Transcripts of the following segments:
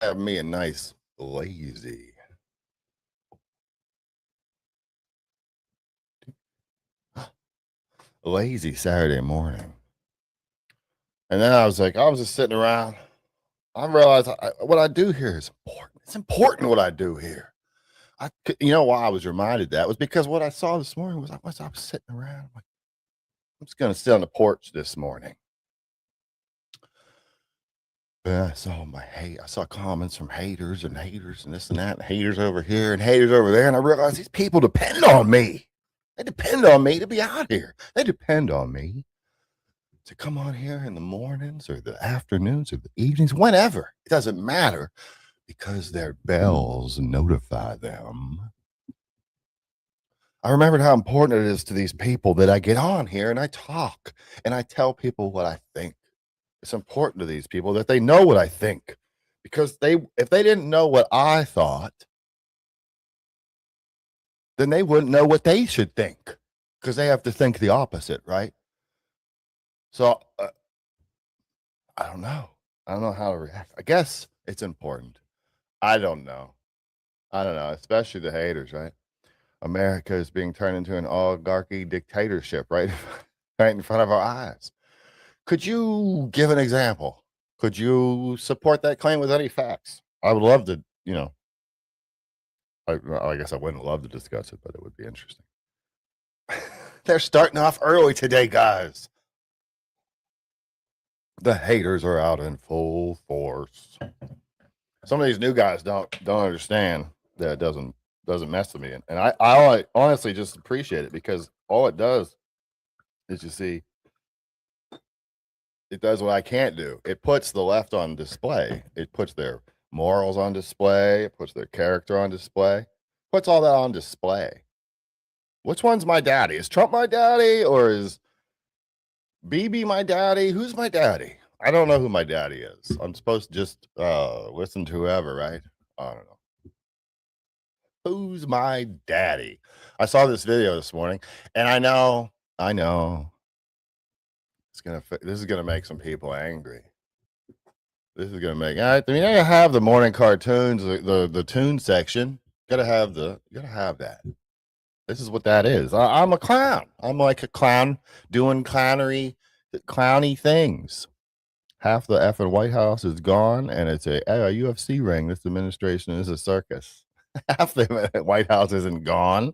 Have me a nice lazy Saturday morning. And then I was like, I was just sitting around. I realized what I do here is important. It's important what I do here. You know why I was reminded that was because what I saw this morning was I was sitting around. I'm like, I'm just going to sit on the porch this morning. And I saw I saw comments from haters and this and that, and haters over here and haters over there. And I realized these people depend on me. They depend on me to be out here. They depend on me to come on here in the mornings or the afternoons or the evenings, whenever. It doesn't matter because their bells notify them. I remembered how important it is to these people that I get on here and I talk and I tell people what I think. It's important to these people that they know what I think, because if they didn't know what I thought, then they wouldn't know what they should think, because they have to think the opposite, right? So I don't know. I don't know how to react. I guess it's important. I don't know. Especially the haters, right? America is being turned into an oligarchy dictatorship, right? Right in front of our eyes. Could you give an example? Could you support that claim with any facts? I would love to, I guess I wouldn't love to discuss it, but it would be interesting. They're starting off early today, guys. The haters are out in full force. Some of these new guys don't understand that it doesn't mess with me, and I honestly just appreciate it, because all it does is, you see, it does what I can't do. It puts the left on display. It puts their morals on display. It puts their character on display. Puts all that on display. Which one's my daddy? Is Trump my daddy, or is BB my daddy? Who's my daddy? I don't know who my daddy is. I'm supposed to just listen to whoever, right? I don't know. Who's my daddy? I saw this video this morning, and I know this is gonna make some people angry. This is gonna make. I mean, I have the morning cartoons, the tune section. Gotta have that. This is what that is. I'm a clown. I'm like a clown doing clowny things. Half the effing White House is gone, and it's a UFC ring. This administration is a circus. Half the White House isn't gone.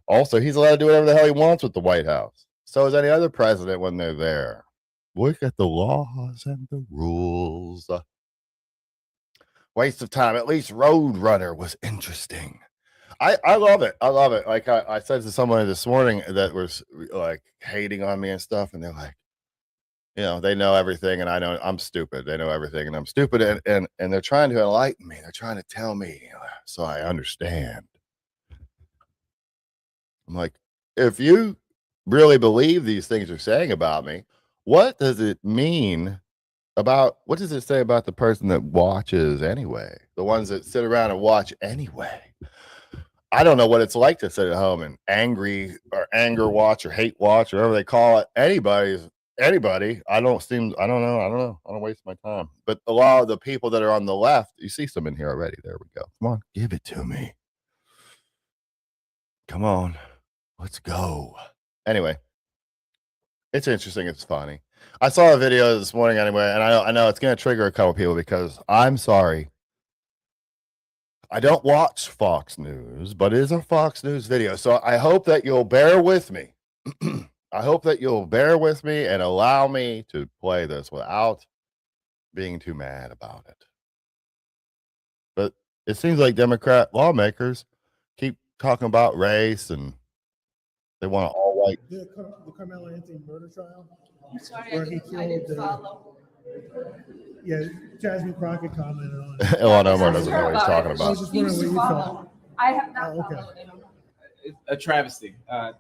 Also, he's allowed to do whatever the hell he wants with the White House. So is any other president when they're there. Look at the laws and the rules. Waste of time. At least Roadrunner was interesting. I love it. I love it. Like I said to someone this morning that was like hating on me and stuff, and they're like, they know everything, and I'm stupid. They know everything, and I'm stupid, and they're trying to enlighten me. They're trying to tell me so I understand. I'm like, if you really believe these things you're saying about me, what does it mean what does it say about the person that watches anyway? The ones that sit around and watch anyway. I don't know what it's like to sit at home and anger watch or hate watch or whatever they call it. Anybody. I don't know. I don't waste my time. But a lot of the people that are on the left, you see some in here already. There we go. Come on, give it to me. Come on. Let's go. Anyway, it's interesting. It's funny. I saw a video this morning anyway, and I know it's going to trigger a couple people, because I'm sorry. I don't watch Fox News, but it is a Fox News video. So I hope that you'll bear with me. I hope that you'll bear with me and allow me to play this without being too mad about it. But it seems like Democrat lawmakers keep talking about race, and they want to all white. The Carmelo Anthony murder trial. I'm sorry, Where I he didn't killed, follow. Yeah, Jasmine Crockett commented on it. Ilhan Omar doesn't know what he's talking I was about. just wondering what you thought. I have not okay. followed him. A travesty.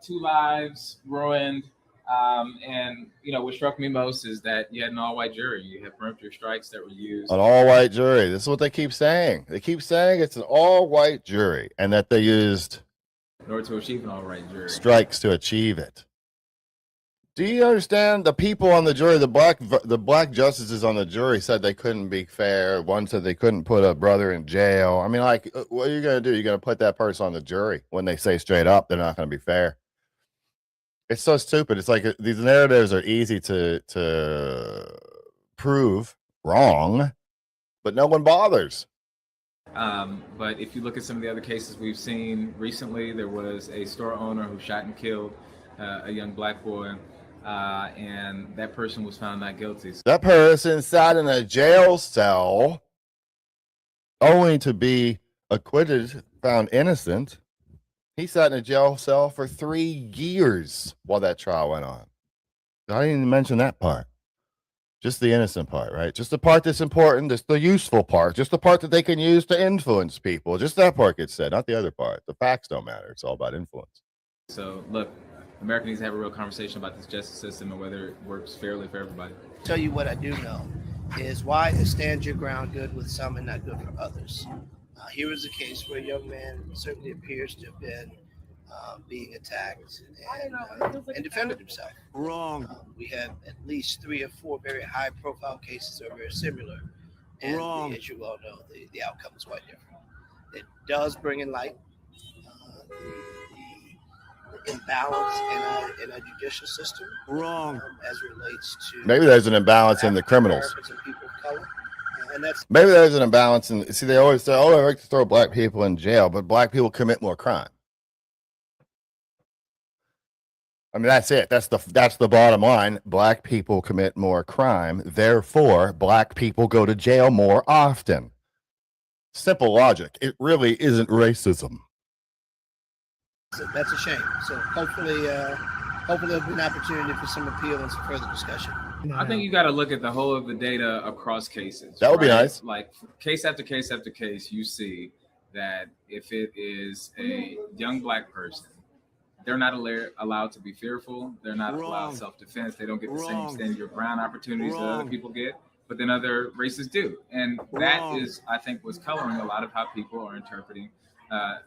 2 lives ruined. And what struck me most is that you had an all-white jury. You had peremptory strikes that were used. An all-white jury. This is what they keep saying. They keep saying it's an all-white jury, and that they used in order to achieve an all-white jury. Strikes to achieve it. Do you understand? The people on the jury, the black justices on the jury said they couldn't be fair. One said they couldn't put a brother in jail. I mean, like, what are you going to do? You're going to put that person on the jury when they say straight up they're not going to be fair. It's so stupid. It's like these narratives are easy to prove wrong, but no one bothers. But if you look at some of the other cases we've seen recently, there was a store owner who shot and killed a young black boy. And that person was found not guilty. That person sat in a jail cell only to be acquitted, found innocent. He sat in a jail cell for 3 years while that trial went on. I didn't even mention that part. Just the innocent part, right? Just the part that's important, just the useful part, just the part that they can use to influence people. Just that part gets said, not the other part. The facts don't matter. It's all about influence. So, look, America needs to have a real conversation about this justice system and whether it works fairly for everybody. Tell you what I do know is why is stand your ground good with some and not good for others. Here is a case where a young man certainly appears to have been being attacked and defended himself. Wrong. We have at least 3 or 4 very high-profile cases that are very similar. And Wrong. as you well know, the outcome is quite different. It does bring in light the imbalance in a judicial system. Wrong. As relates to maybe there's an imbalance in the criminals. And people of color. And that's maybe there's an imbalance in. See, they always say, "Oh, I like to throw black people in jail," but black people commit more crime. I mean, that's it. That's the bottom line. Black people commit more crime. Therefore, black people go to jail more often. Simple logic. It really isn't racism. So that's a shame. So hopefully there'll be an opportunity for some appeal and some further discussion. I think you got to look at the whole of the data across cases. That would be nice. Like case after case after case, you see that if it is a young black person, they're not allowed to be fearful. They're not allowed self-defense. They don't get the same stand your ground opportunities that other people get, but then other races do. And that is, I think, what's coloring a lot of how people are interpreting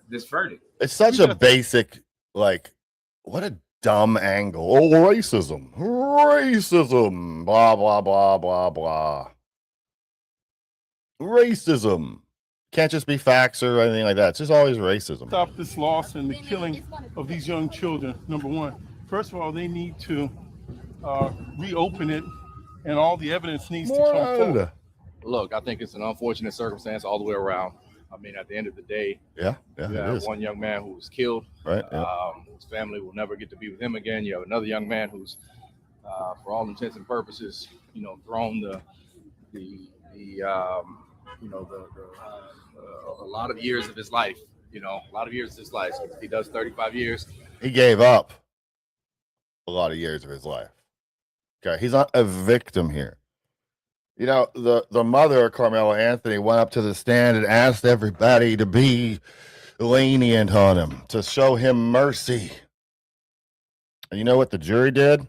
this verdict. It's such a basic, like, what a dumb angle. Oh, racism, blah, blah, blah, blah, blah. Racism. Can't just be facts or anything like that. It's just always racism. Stop this loss and the killing of these young children. Number one, first of all, they need to reopen it, and all the evidence needs to come forward. Look, I think it's an unfortunate circumstance all the way around. I mean, at the end of the day, yeah, you have one young man who was killed. Right. Yeah. His family will never get to be with him again. You have another young man who's, for all intents and purposes, thrown a lot of years of his life. He does 35 years. He gave up a lot of years of his life. Okay, he's not a victim here. The mother of Carmelo Anthony went up to the stand and asked everybody to be lenient on him, to show him mercy. And you know what the jury did?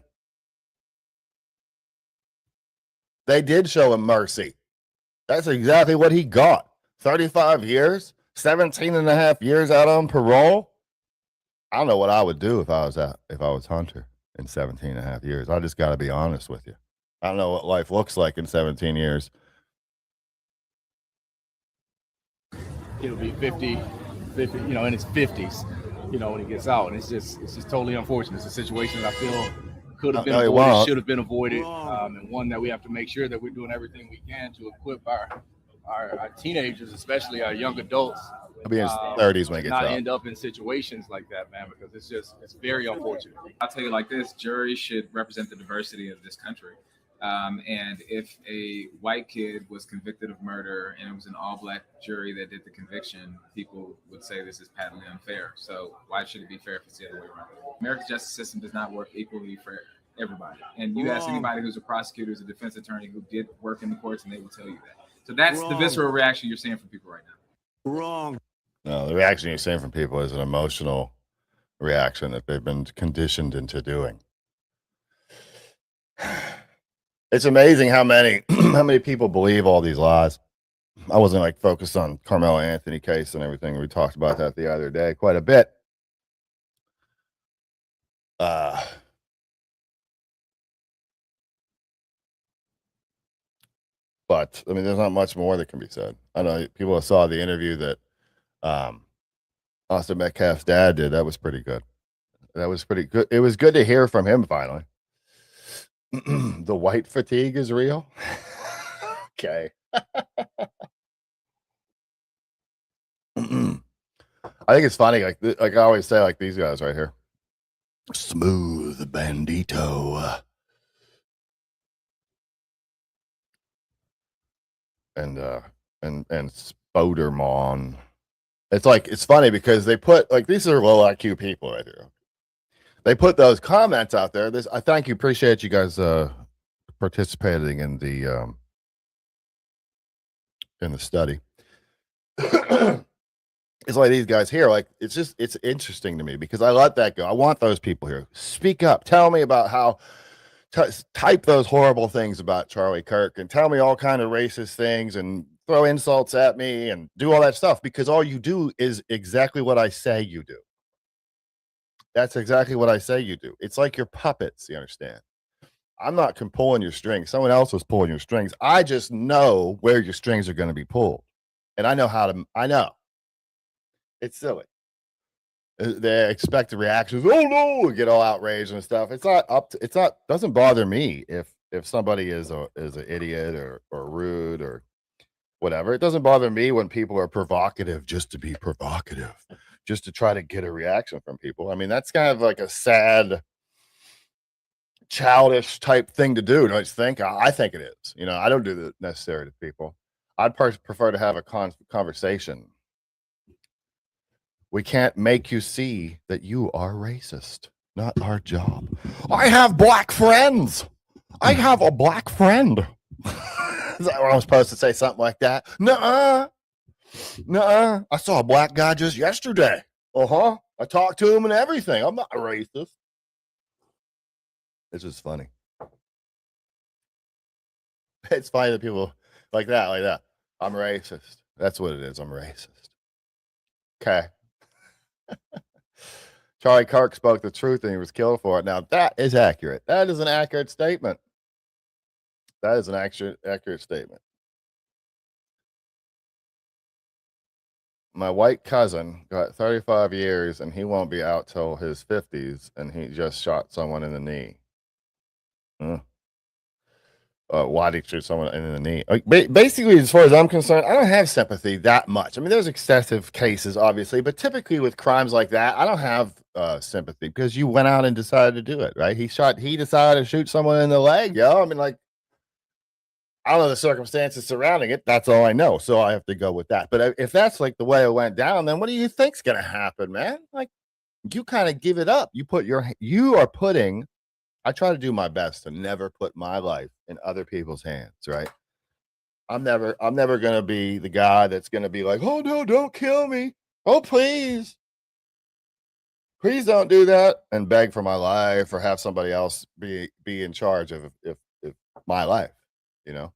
They did show him mercy. That's exactly what he got. 35 years, 17 and a half years out on parole. I don't know what I would do if I was Hunter in 17 and a half years. I just got to be honest with you. I don't know what life looks like in 17 years. He'll be 50, in his 50s, when he gets out. And it's just totally unfortunate. It's a situation that I feel could have been avoided, should have been avoided, and one that we have to make sure that we're doing everything we can to equip our teenagers, especially our young adults. I'll be in his 30s when he gets out. Not end up in situations like that, man, because it's very unfortunate. I'll tell you like this: juries should represent the diversity of this country. And if a white kid was convicted of murder and it was an all-black jury that did the conviction, people would say this is patently unfair. So why should it be fair if it's the other way around? America's justice system does not work equally for everybody. And you ask anybody who's a prosecutor, who's a defense attorney, who did work in the courts, and they will tell you that. So that's the visceral reaction you're seeing from people right now. Wrong. No, the reaction you're seeing from people is an emotional reaction that they've been conditioned into doing. It's amazing how many people believe all these lies. I wasn't focused on Carmelo Anthony case and everything. We talked about that the other day quite a bit. But I mean, there's not much more that can be said. I know people saw the interview that Austin Metcalf's dad did. That was pretty good. That was pretty good. It was good to hear from him finally. The white fatigue is real. Okay. I think it's funny. Like I always say, like these guys right here, Smooth Bandito, and Spoderman. It's funny because they put these are low IQ people right here. They put those comments out there. I thank you, appreciate you guys participating in the study. It's like these guys here, it's interesting to me because I let that go. I want those people here. Speak up. Tell me about how type those horrible things about Charlie Kirk and tell me all kind of racist things and throw insults at me and do all that stuff because all you do is exactly what I say you do. That's exactly what I say you do. It's like you're puppets, you understand? I'm not pulling your strings. Someone else was pulling your strings. I just know where your strings are going to be pulled. And I know I know. It's silly. They expect the reactions. Oh no, get all outraged and stuff. Doesn't bother me if somebody is an idiot or rude or whatever. It doesn't bother me when people are provocative just to be provocative, just to try to get a reaction from people. I mean, that's kind of like a sad childish type thing to do, don't you think? I think it is. You know, I don't do that necessarily to people. I'd prefer to have a conversation. We can't make you see that you are racist. Not our job. I have black friends. I have a black friend. Is that what I'm supposed to say? Something like that? Nuh-uh. Nuh-uh. I saw a black guy just yesterday. Uh-huh. I talked to him and everything. I'm not a racist. It's just funny. It's funny that people like that. I'm racist. That's what it is. I'm racist. Okay. Charlie Kirk spoke the truth and he was killed for it. Now, that is accurate. That is an accurate statement. That is an accurate statement. My white cousin got 35 years and he won't be out till his 50s and he just shot someone in the knee. Why did he shoot someone in the knee? Like, basically, as far as I'm concerned, I don't have sympathy that much. I mean, there's excessive cases, obviously, but typically with crimes like that, I don't have sympathy because you went out and decided to do it, right? He decided to shoot someone in the leg. Yo, I mean, like, I don't know the circumstances surrounding it. That's all I know. So I have to go with that. But if that's like the way it went down, then what do you think's going to happen, man? Like, you kind of give it up. You are putting. I try to do my best to never put my life in other people's hands, right? I'm never going to be the guy that's going to be like, oh, no, don't kill me. Oh, please. Please don't do that and beg for my life or have somebody else be in charge of if my life, you know?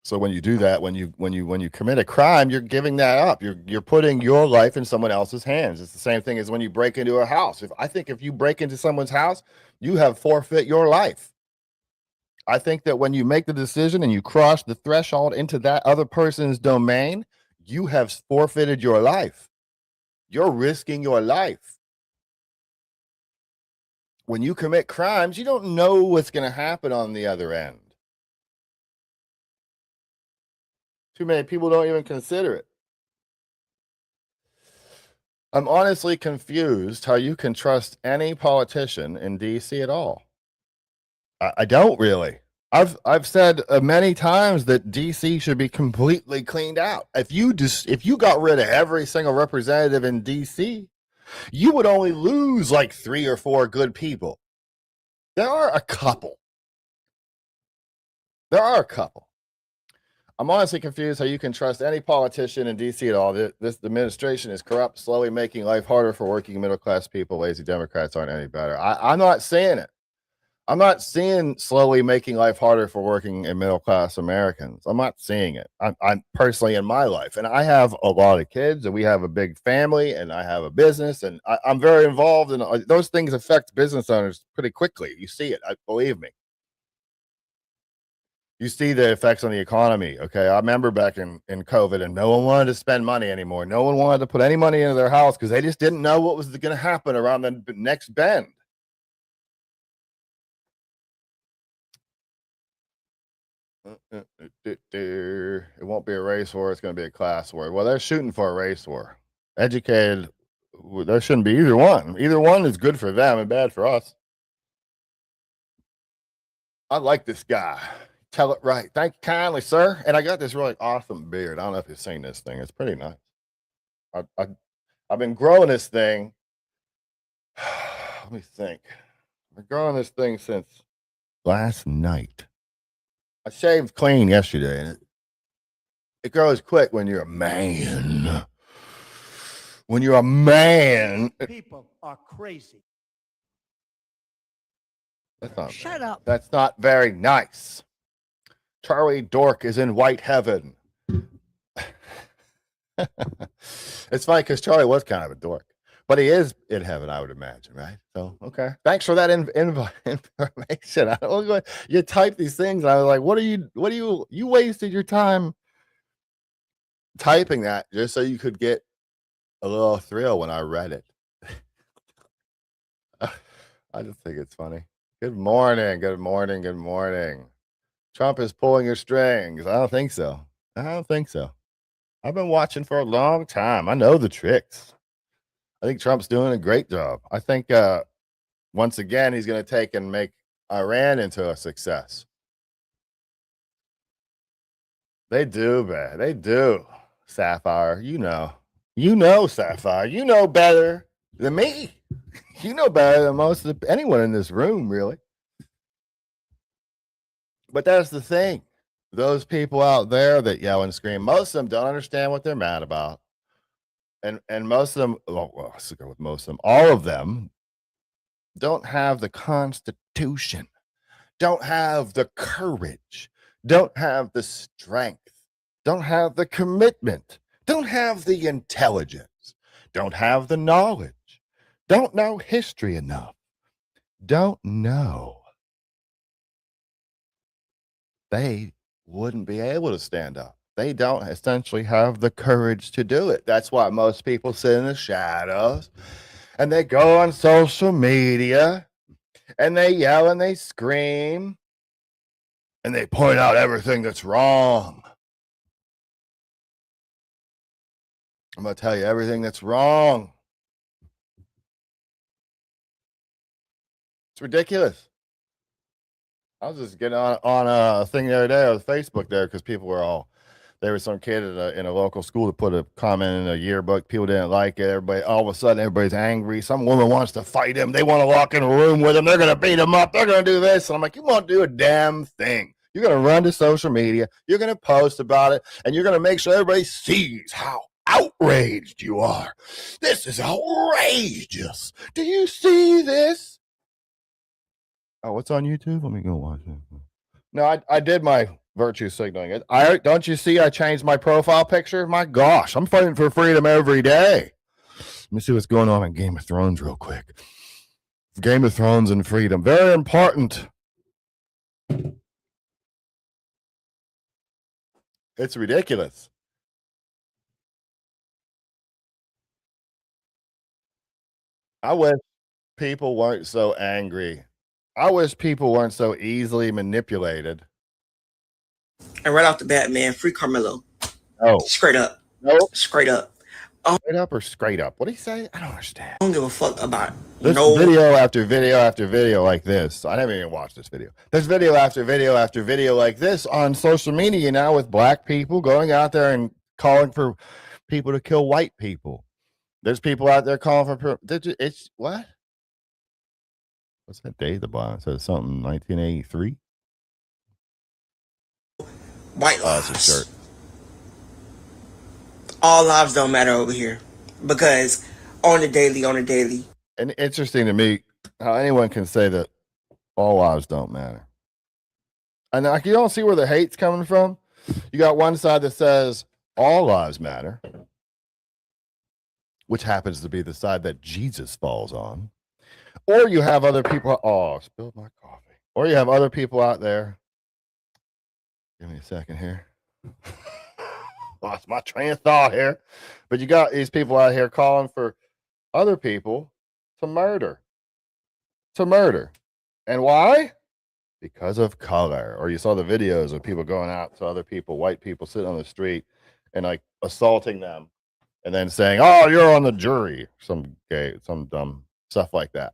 So when you do that, when you commit a crime, you're giving that up. You're putting your life in someone else's hands. It's the same thing as when you break into a house. If you break into someone's house, you have forfeit your life. I think that when you make the decision and you cross the threshold into that other person's domain, you have forfeited your life. You're risking your life. When you commit crimes, you don't know what's going to happen on the other end. Too many people don't even consider it. I'm honestly confused how you can trust any politician in DC at all. I don't really. I've said many times that DC should be completely cleaned out. If you got rid of every single representative in DC, you would only lose like 3 or 4 good people. There are a couple. I'm honestly confused how you can trust any politician in D.C. at all. This administration is corrupt, slowly making life harder for working middle-class people. Lazy Democrats aren't any better. I'm not seeing it. I'm not seeing slowly making life harder for working and middle-class Americans. I'm not seeing it. I'm personally in my life, and I have a lot of kids, and we have a big family, and I have a business, and I'm very involved, and those things affect business owners pretty quickly. You see it, believe me. You see the effects on the economy. Okay. I remember back in COVID and no one wanted to spend money anymore. No one wanted to put any money into their house because they just didn't know what was going to happen around the next bend. It won't be a race war. It's going to be a class war. Well, they're shooting for a race war. Educated. There shouldn't be either one. Either one is good for them and bad for us. I like this guy. Tell it right. Thank you kindly, sir. And I got this really awesome beard. I don't know if you've seen this thing. It's pretty nice. I've been growing this thing. Let me think. I've been growing this thing since last night. I shaved clean yesterday, and it grows quick when you're a man. When you're a man. People are crazy. Shut up. That's not very nice. Charlie Dork is in white heaven. It's funny because Charlie was kind of a dork, but he is in heaven, I would imagine, right? So, okay. Thanks for that information. You type these things, and I was like, you wasted your time typing that just so you could get a little thrill when I read it. I just think it's funny. Good morning. Good morning. Good morning. Trump is pulling your strings. I don't think so. I've been watching for a long time. I know the tricks. I think Trump's doing a great job. I think once again he's going to take and make Iran into a success. They do, man. They do. Sapphire, you know, Sapphire, you know better than me. You know better than most of anyone in this room, really. But that's the thing. Those people out there that yell and scream, most of them don't understand what they're mad about. And most of them, well, let's go with most of them, all of them don't have the Constitution, don't have the courage, don't have the strength, don't have the commitment, don't have the intelligence, don't have the knowledge, don't know history enough, don't know. They wouldn't be able to stand up. They don't essentially have the courage to do it. That's why most people sit in the shadows and they go on social media and they yell and they scream and they point out everything that's wrong. I'm going to tell you everything that's wrong. It's ridiculous. I was just getting on a thing the other day on Facebook there because people were there was some kid in a local school to put a comment in a yearbook. People didn't like it. Everybody, all of a sudden, everybody's angry. Some woman wants to fight him. They want to lock in a room with him. They're going to beat him up. They're going to do this. And I'm like, you won't do a damn thing. You're going to run to social media. You're going to post about it. And you're going to make sure everybody sees how outraged you are. This is outrageous. Do you see this? Oh, what's on YouTube? Let me go watch it. No, I did my virtue signaling. Don't you see I changed my profile picture? My gosh, I'm fighting for freedom every day. Let me see what's going on in Game of Thrones real quick. Game of Thrones and freedom. Very important. It's ridiculous. I wish people weren't so angry. I wish people weren't so easily manipulated. And right off the bat, man, free Carmelo. Oh. Straight up. Nope. Straight up. Straight up or straight up? What do you say? I don't understand. I don't give a fuck about this video after video after video like this. I never even watched this video. There's video after video after video like this on social media now with black people going out there and calling for people to kill white people. There's people out there calling for it's what? What's that date at the bottom? It says something 1983. White lives. It's a shirt. All lives don't matter over here because on the daily. And interesting to me how anyone can say that all lives don't matter. And like you don't see where the hate's coming from. You got one side that says all lives matter, which happens to be the side that Jesus falls on. Or you have other people. Oh, I spilled my coffee. Or you have other people out there. Give me a second here. Lost my train of thought here. But you got these people out here calling for other people to murder. And why? Because of color. Or you saw the videos of people going out to other people, white people sitting on the street and like assaulting them and then saying, oh, you're on the jury. Some dumb stuff like that.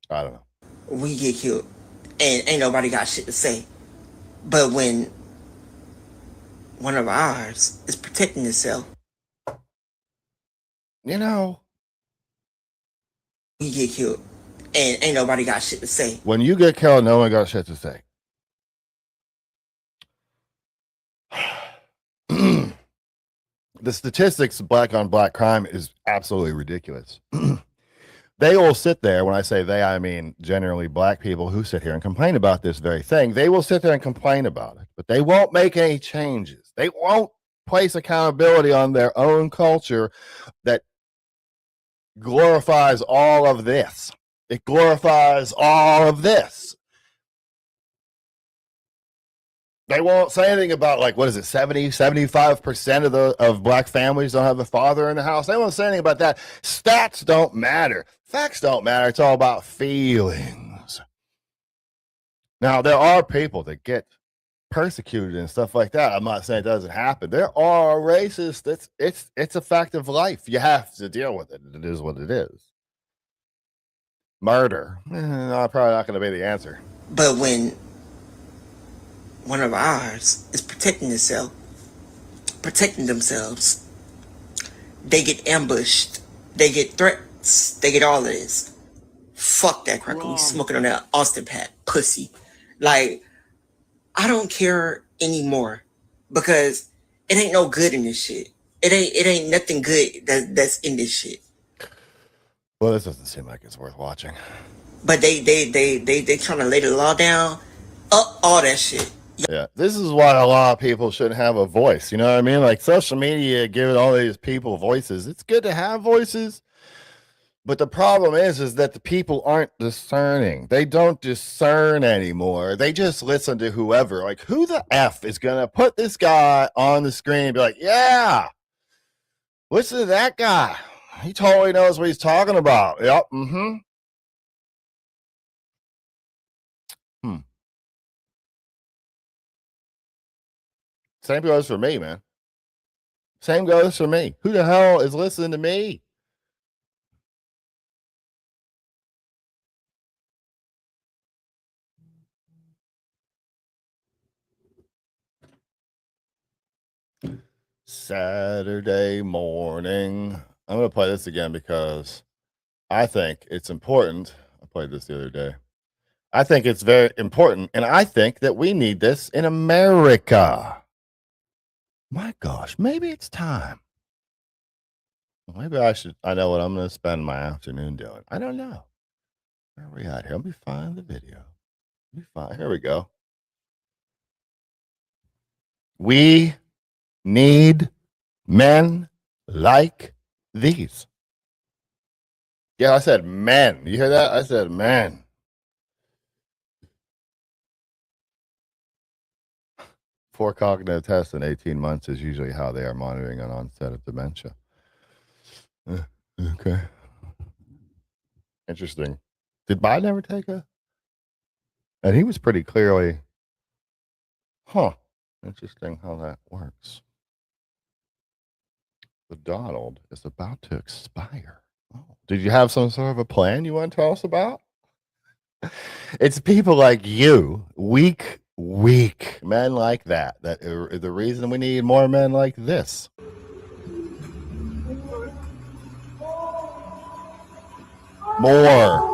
I don't know. We get killed and ain't nobody got shit to say. But when one of ours is protecting itself, you know, we get killed and ain't nobody got shit to say. When you get killed, no one got shit to say. The statistics of black on black crime is absolutely ridiculous. They will sit there. When I say they, I mean generally black people who sit here and complain about this very thing. They will sit there and complain about it, but they won't make any changes. They won't place accountability on their own culture that glorifies all of this. It glorifies all of this. They won't say anything about, like, what is it, 75% of black families don't have a father in the house. They won't say anything about that. Stats don't matter. Facts don't matter. It's all about feelings. Now, there are people that get persecuted and stuff like that. I'm not saying it doesn't happen. There are racists. It's a fact of life. You have to deal with it. It is what it is. Murder, probably not going to be the answer. But when one of ours is protecting themselves, they get ambushed, they get threats, they get all of this. Fuck that cracker. We smoking on that Austin Pat pussy. Like, I don't care anymore because it ain't no good in this shit. It ain't nothing good that's in this shit. Well, this doesn't seem like it's worth watching. But they trying to lay the law down, all that shit. Yeah, this is why a lot of people shouldn't have a voice. You know what I mean? Like social media giving all these people voices. It's good to have voices, but the problem is that the people aren't discerning. They don't discern anymore. They just listen to whoever. Like, who the F is gonna put this guy on the screen and be like, yeah, listen to that guy. He totally knows what he's talking about. Yep. Same goes for me, man. Same goes for me. Who the hell is listening to me? Saturday morning. I'm going to play this again because I think it's important. I played this the other day. I think it's very important, and I think that we need this in America. My gosh, maybe it's time. Maybe I know what I'm going to spend my afternoon doing. I don't know. Where are we at here? Let me find the video. Let me find. Here we go. We need men like these. Yeah, I said men. You hear that? I said men. For cognitive tests in 18 months is usually how they are monitoring an onset of dementia. Okay. Interesting. Did Biden ever take a? And he was pretty clearly, interesting how that works. The Donald is about to expire. Oh. Did you have some sort of a plan you want to tell us about? It's people like you, weak men like that are the reason we need more men like this. More.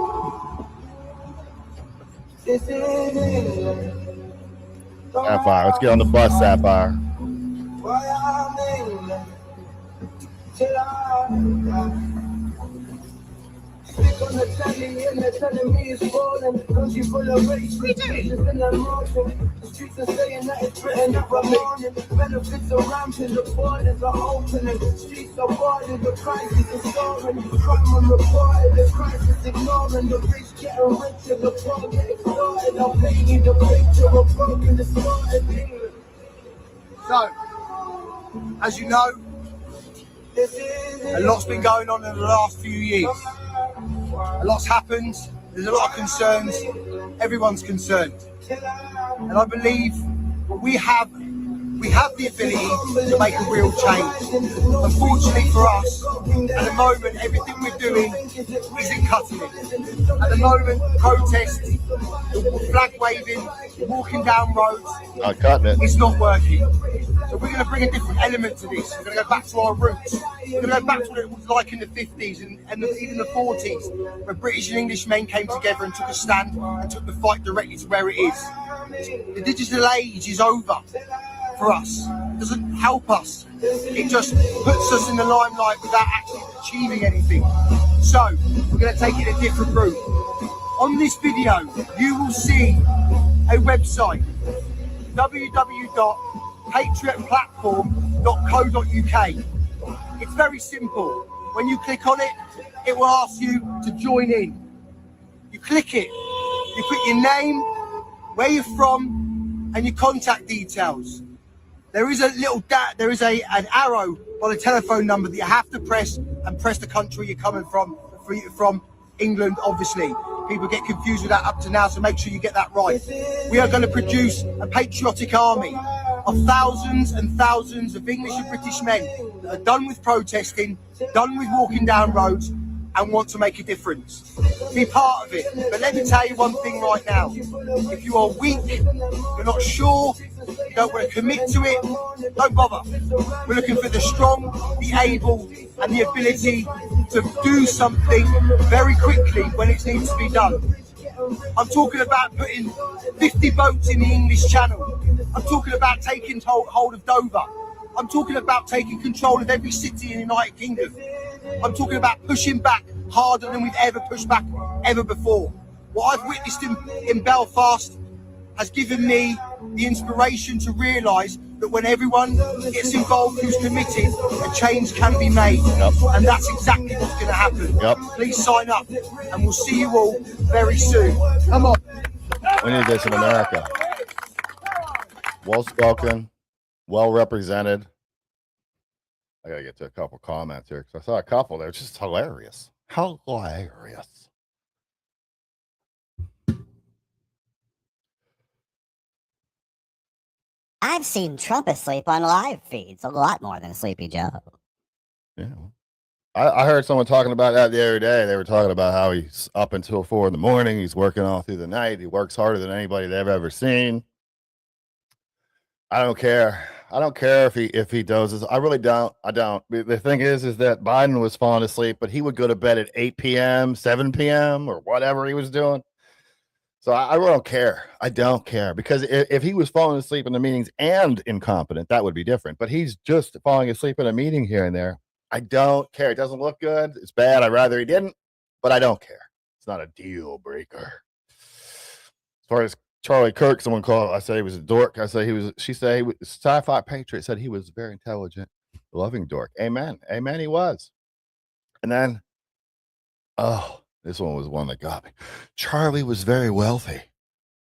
Sapphire, let's get on the bus, Sapphire. Stick on the telly and they're telling me it's falling. Country full of race, in emotion. The streets are saying that it's written every morning. Benefits around to the borders are opening. Streets are boarded, the crisis is soaring. Crime unreported, the crisis ignoring. The rich getting richer, the poor get exploited. I'll paint you the picture of broken, distorted. So, as you know, a lot's been going on in the last few years. A lot's happened. There's a lot of concerns. Everyone's concerned. And I believe we have the ability to make a real change. Unfortunately for us, at the moment, everything we're doing isn't cutting it. At the moment, protests, flag waving, walking down roads, not cutting it. It's not working. So we're going to bring a different element to this. We're going to go back to our roots. We're going to go back to what it was like in the 50s and even the 40s, where British and English men came together and took a stand and took the fight directly to where it is. The digital age is over for us. It doesn't help us. It just puts us in the limelight without actually achieving anything. So we're going to take it a different route. On this video, you will see a website, www.patriotplatform.co.uk. It's very simple. When you click on it, it will ask you to join in. You click it. You put your name, where you're from, and your contact details. There is a little an arrow on a telephone number that you have to press, and press the country you're coming from. From England, obviously. People get confused with that up to now, so make sure you get that right. We are going to produce a patriotic army of thousands and thousands of English and British men that are done with protesting, done with walking down roads, and want to make a difference. Be part of it. But let me tell you one thing right now. If you are weak, you're not sure, you don't want to commit to it, don't bother. We're looking for the strong, the able, and the ability to do something very quickly when it needs to be done. I'm talking about putting 50 boats in the English Channel. I'm talking about taking hold of Dover. I'm talking about taking control of every city in the United Kingdom. I'm talking about pushing back harder than we've ever pushed back ever before. What I've witnessed in Belfast has given me the inspiration to realise that when everyone gets involved who's committed, a change can be made. Yep. And that's exactly what's going to happen. Yep. Please sign up, and we'll see you all very soon. Come on. We need this in America. Well spoken, well represented. I gotta get to a couple comments here because I saw a couple that were just hilarious. Hilarious. I've seen Trump asleep on live feeds a lot more than Sleepy Joe. Yeah. I heard someone talking about that the other day. They were talking about how he's up until 4 a.m. He's working all through the night. He works harder than anybody they've ever seen. I don't care. I don't care if he dozes. I really don't. I don't. The thing is that Biden was falling asleep, but he would go to bed at 8 p.m., 7 p.m., or whatever he was doing. So I really don't care. I don't care, because if he was falling asleep in the meetings and incompetent, that would be different. But he's just falling asleep in a meeting here and there. I don't care. It doesn't look good. It's bad. I'd rather he didn't, but I don't care. It's not a deal breaker. As far as Charlie Kirk, someone called, I said he was a dork. She said he was sci-fi patriot, said he was very intelligent, loving dork. Amen. Amen. He was. And then, this one was one that got me. Charlie was very wealthy.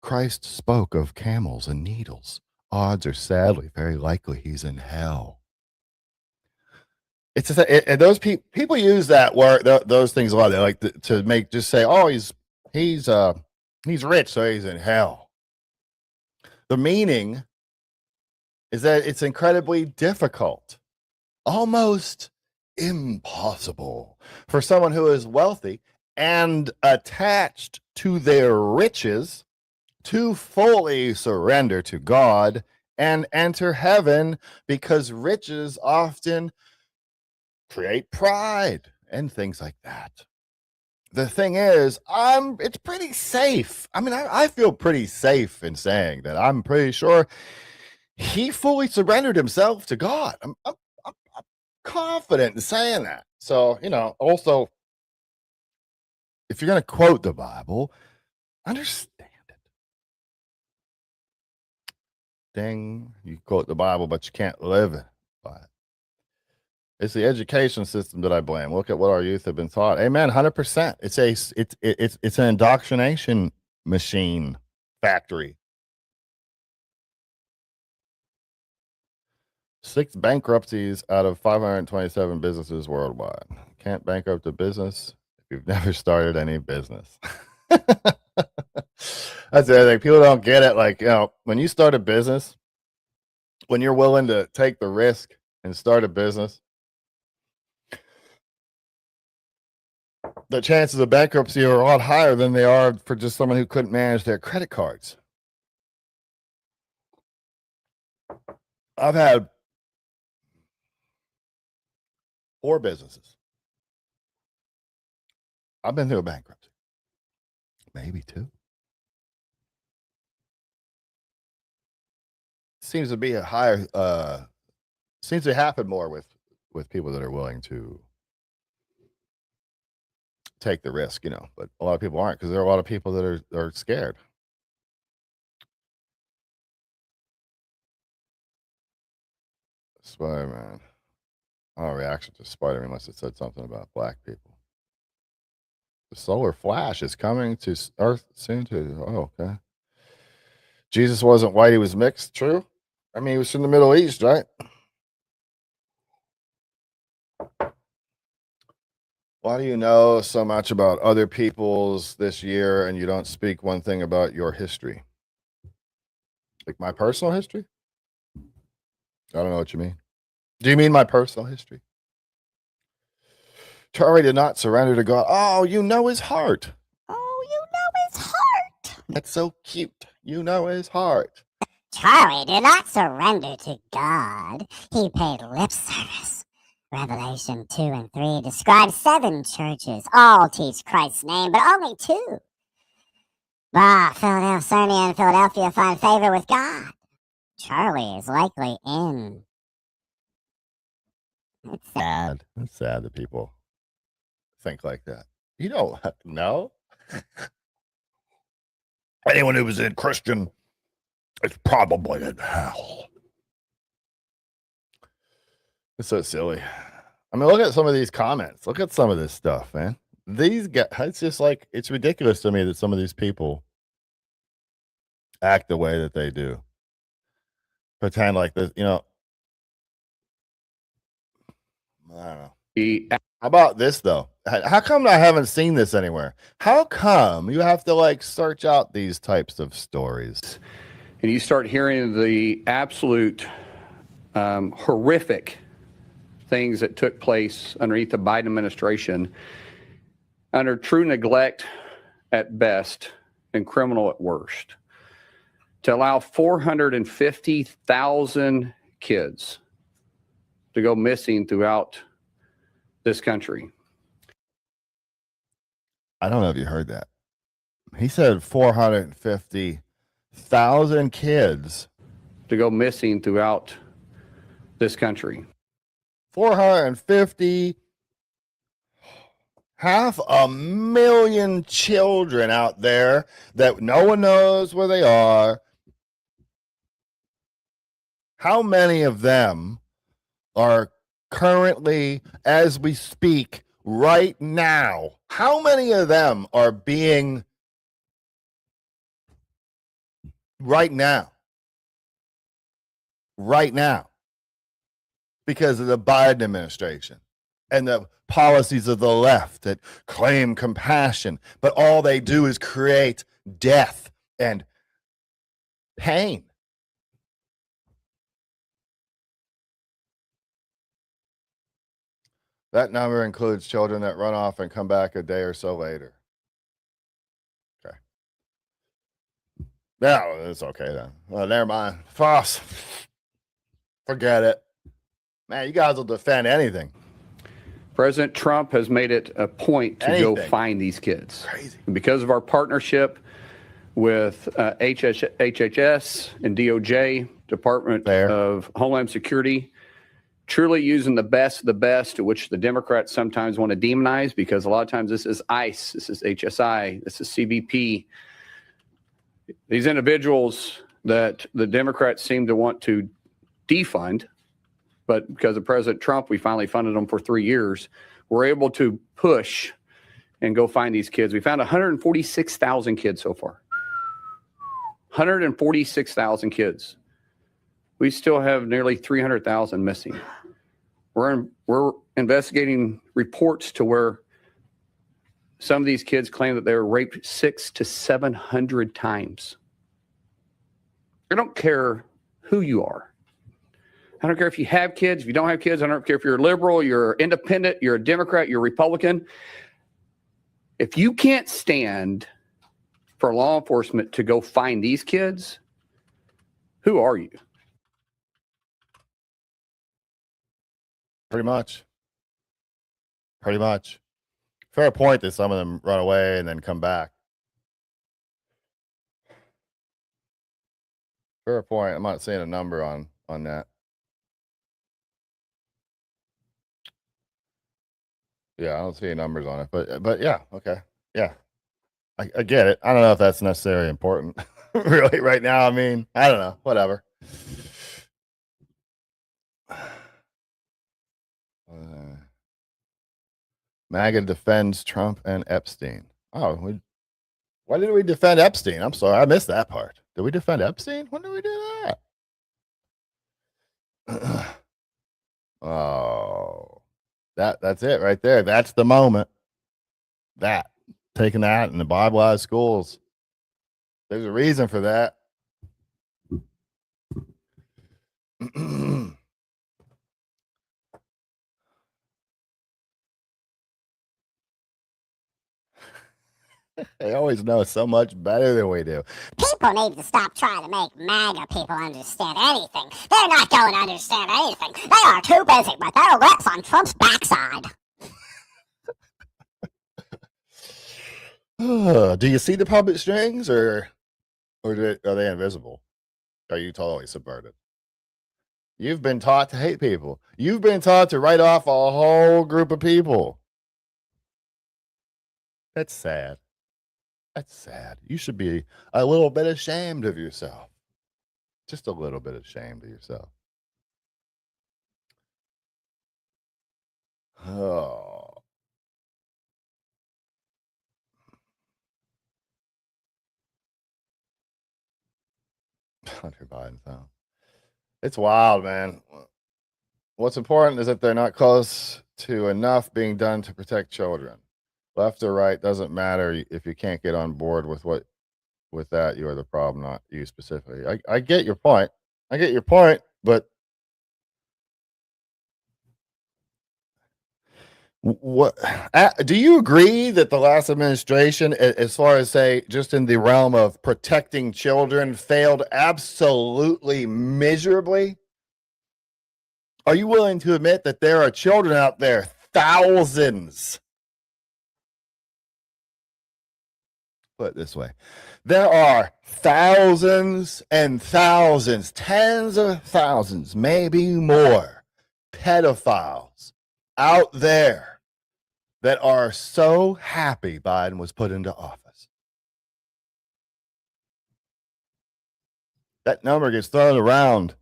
Christ spoke of camels and needles. Odds are sadly very likely he's in hell. It's just, those people use that word, those things a lot. They like to make, just say, oh, he's rich, so he's in hell. The meaning is that it's incredibly difficult, almost impossible, for someone who is wealthy and attached to their riches to fully surrender to God and enter heaven, because riches often create pride and things like that. The thing is, it's pretty safe. I mean, I feel pretty safe in saying that I'm pretty sure he fully surrendered himself to God. I'm confident in saying that. So, also, if you're going to quote the Bible, understand it. Ding, you quote the Bible, but you can't live by it. It's the education system that I blame. Look at what our youth have been taught. Amen. 100%. It's an indoctrination machine factory. 6 bankruptcies out of 527 businesses worldwide. Can't bankrupt a business if you've never started any business. That's the other thing. People don't get it. Like, when you start a business, when you're willing to take the risk and start a business, the chances of bankruptcy are a lot higher than they are for just someone who couldn't manage their credit cards. I've had 4 businesses. I've been through a bankruptcy. Maybe 2. Seems to be a higher, seems to happen more with people that are willing to take the risk, but a lot of people aren't, because there are a lot of people that are scared. Spider-Man. Reaction to Spider-Man must have said something about black people. The solar flash is coming to Earth soon too. Oh, okay. Jesus wasn't white, he was mixed. True. I mean, he was from the Middle East, right? Why do you know so much about other people's this year and you don't speak one thing about your history? Like my personal history? I don't know what you mean. Do you mean my personal history? Charlie did not surrender to God. Oh, you know his heart. Oh, you know his heart. That's so cute. You know his heart. Charlie did not surrender to God. He paid lip service. Revelation 2 and 3 describes 7 churches. All teach Christ's name, but only 2. Philadelphia and Philadelphia find favor with God. Charlie is likely in. It's sad. It's sad that people think like that. You don't know. Anyone who was in Christian is probably in hell. It's so silly. I mean, look at some of these comments. Look at some of this stuff, man. These guys, it's just like, it's ridiculous to me that some of these people act the way that they do. Pretend like this, you know. I don't know. How about this, though? How come I haven't seen this anywhere? How come you have to, like, search out these types of stories? And you start hearing the absolute horrific things that took place underneath the Biden administration, under true neglect at best and criminal at worst, to allow 450,000 kids to go missing throughout this country. I don't know if you heard that. He said 450,000 kids to go missing throughout this country. 450, 500,000 children out there that no one knows where they are. How many of them are currently, as we speak, right now? How many of them are being right now? Right now. Because of the Biden administration and the policies of the left that claim compassion, but all they do is create death and pain. That number includes children that run off and come back a day or so later. Okay. Yeah, it's okay then. Well, never mind. Foss. Forget it. Man, you guys will defend anything. President Trump has made it a point to go find these kids. Crazy. And because of our partnership with HHS and DOJ, Department of Homeland Security, truly using the best of the best, which the Democrats sometimes want to demonize, because a lot of times this is ICE, this is HSI, this is CBP. These individuals that the Democrats seem to want to defund, but because of President Trump, we finally funded them for 3 years. We're able to push and go find these kids. We found 146,000 kids so far. 146,000 kids. We still have nearly 300,000 missing. We're investigating reports to where some of these kids claim that they were raped 600 to 700 times. I don't care who you are. I don't care if you have kids, if you don't have kids. I don't care if you're a liberal, you're independent, you're a Democrat, you're a Republican. If you can't stand for law enforcement to go find these kids, who are you? Pretty much. Pretty much. Fair point that some of them run away and then come back. Fair point. I'm not seeing a number on that. Yeah, I don't see any numbers on it, but yeah, okay. Yeah. I get it. I don't know if that's necessarily important really right now. I mean, I don't know, whatever. MAGA defends Trump and Epstein. Oh, why did we defend Epstein? I'm sorry, I missed that part. Did we defend Epstein? When did we do that? Oh, that's it right there. That's the moment. that, taking that in the Bible out of schools. There's a reason for that. They always know so much better than we do. People need to stop trying to make MAGA people understand anything. They're not going to understand anything. They are too busy with their lips on Trump's backside. Do you see the puppet strings, or are they invisible? Are you totally subverted? You've been taught to hate people. You've been taught to write off a whole group of people. That's sad. That's sad. You should be a little bit ashamed of yourself. Just a little bit ashamed of yourself. Oh. Hunter Biden, so. It's wild, man. What's important is that they're not close to enough being done to protect children. Left or right doesn't matter if you can't get on board with that. You are the problem, not you specifically. I get your point. I get your point, but what do you agree that the last administration, as far as say just in the realm of protecting children, failed absolutely miserably? Are you willing to admit that there are children out there, thousands? Put it this way. There are thousands and thousands, tens of thousands, maybe more pedophiles out there that are so happy Biden was put into office. That number gets thrown around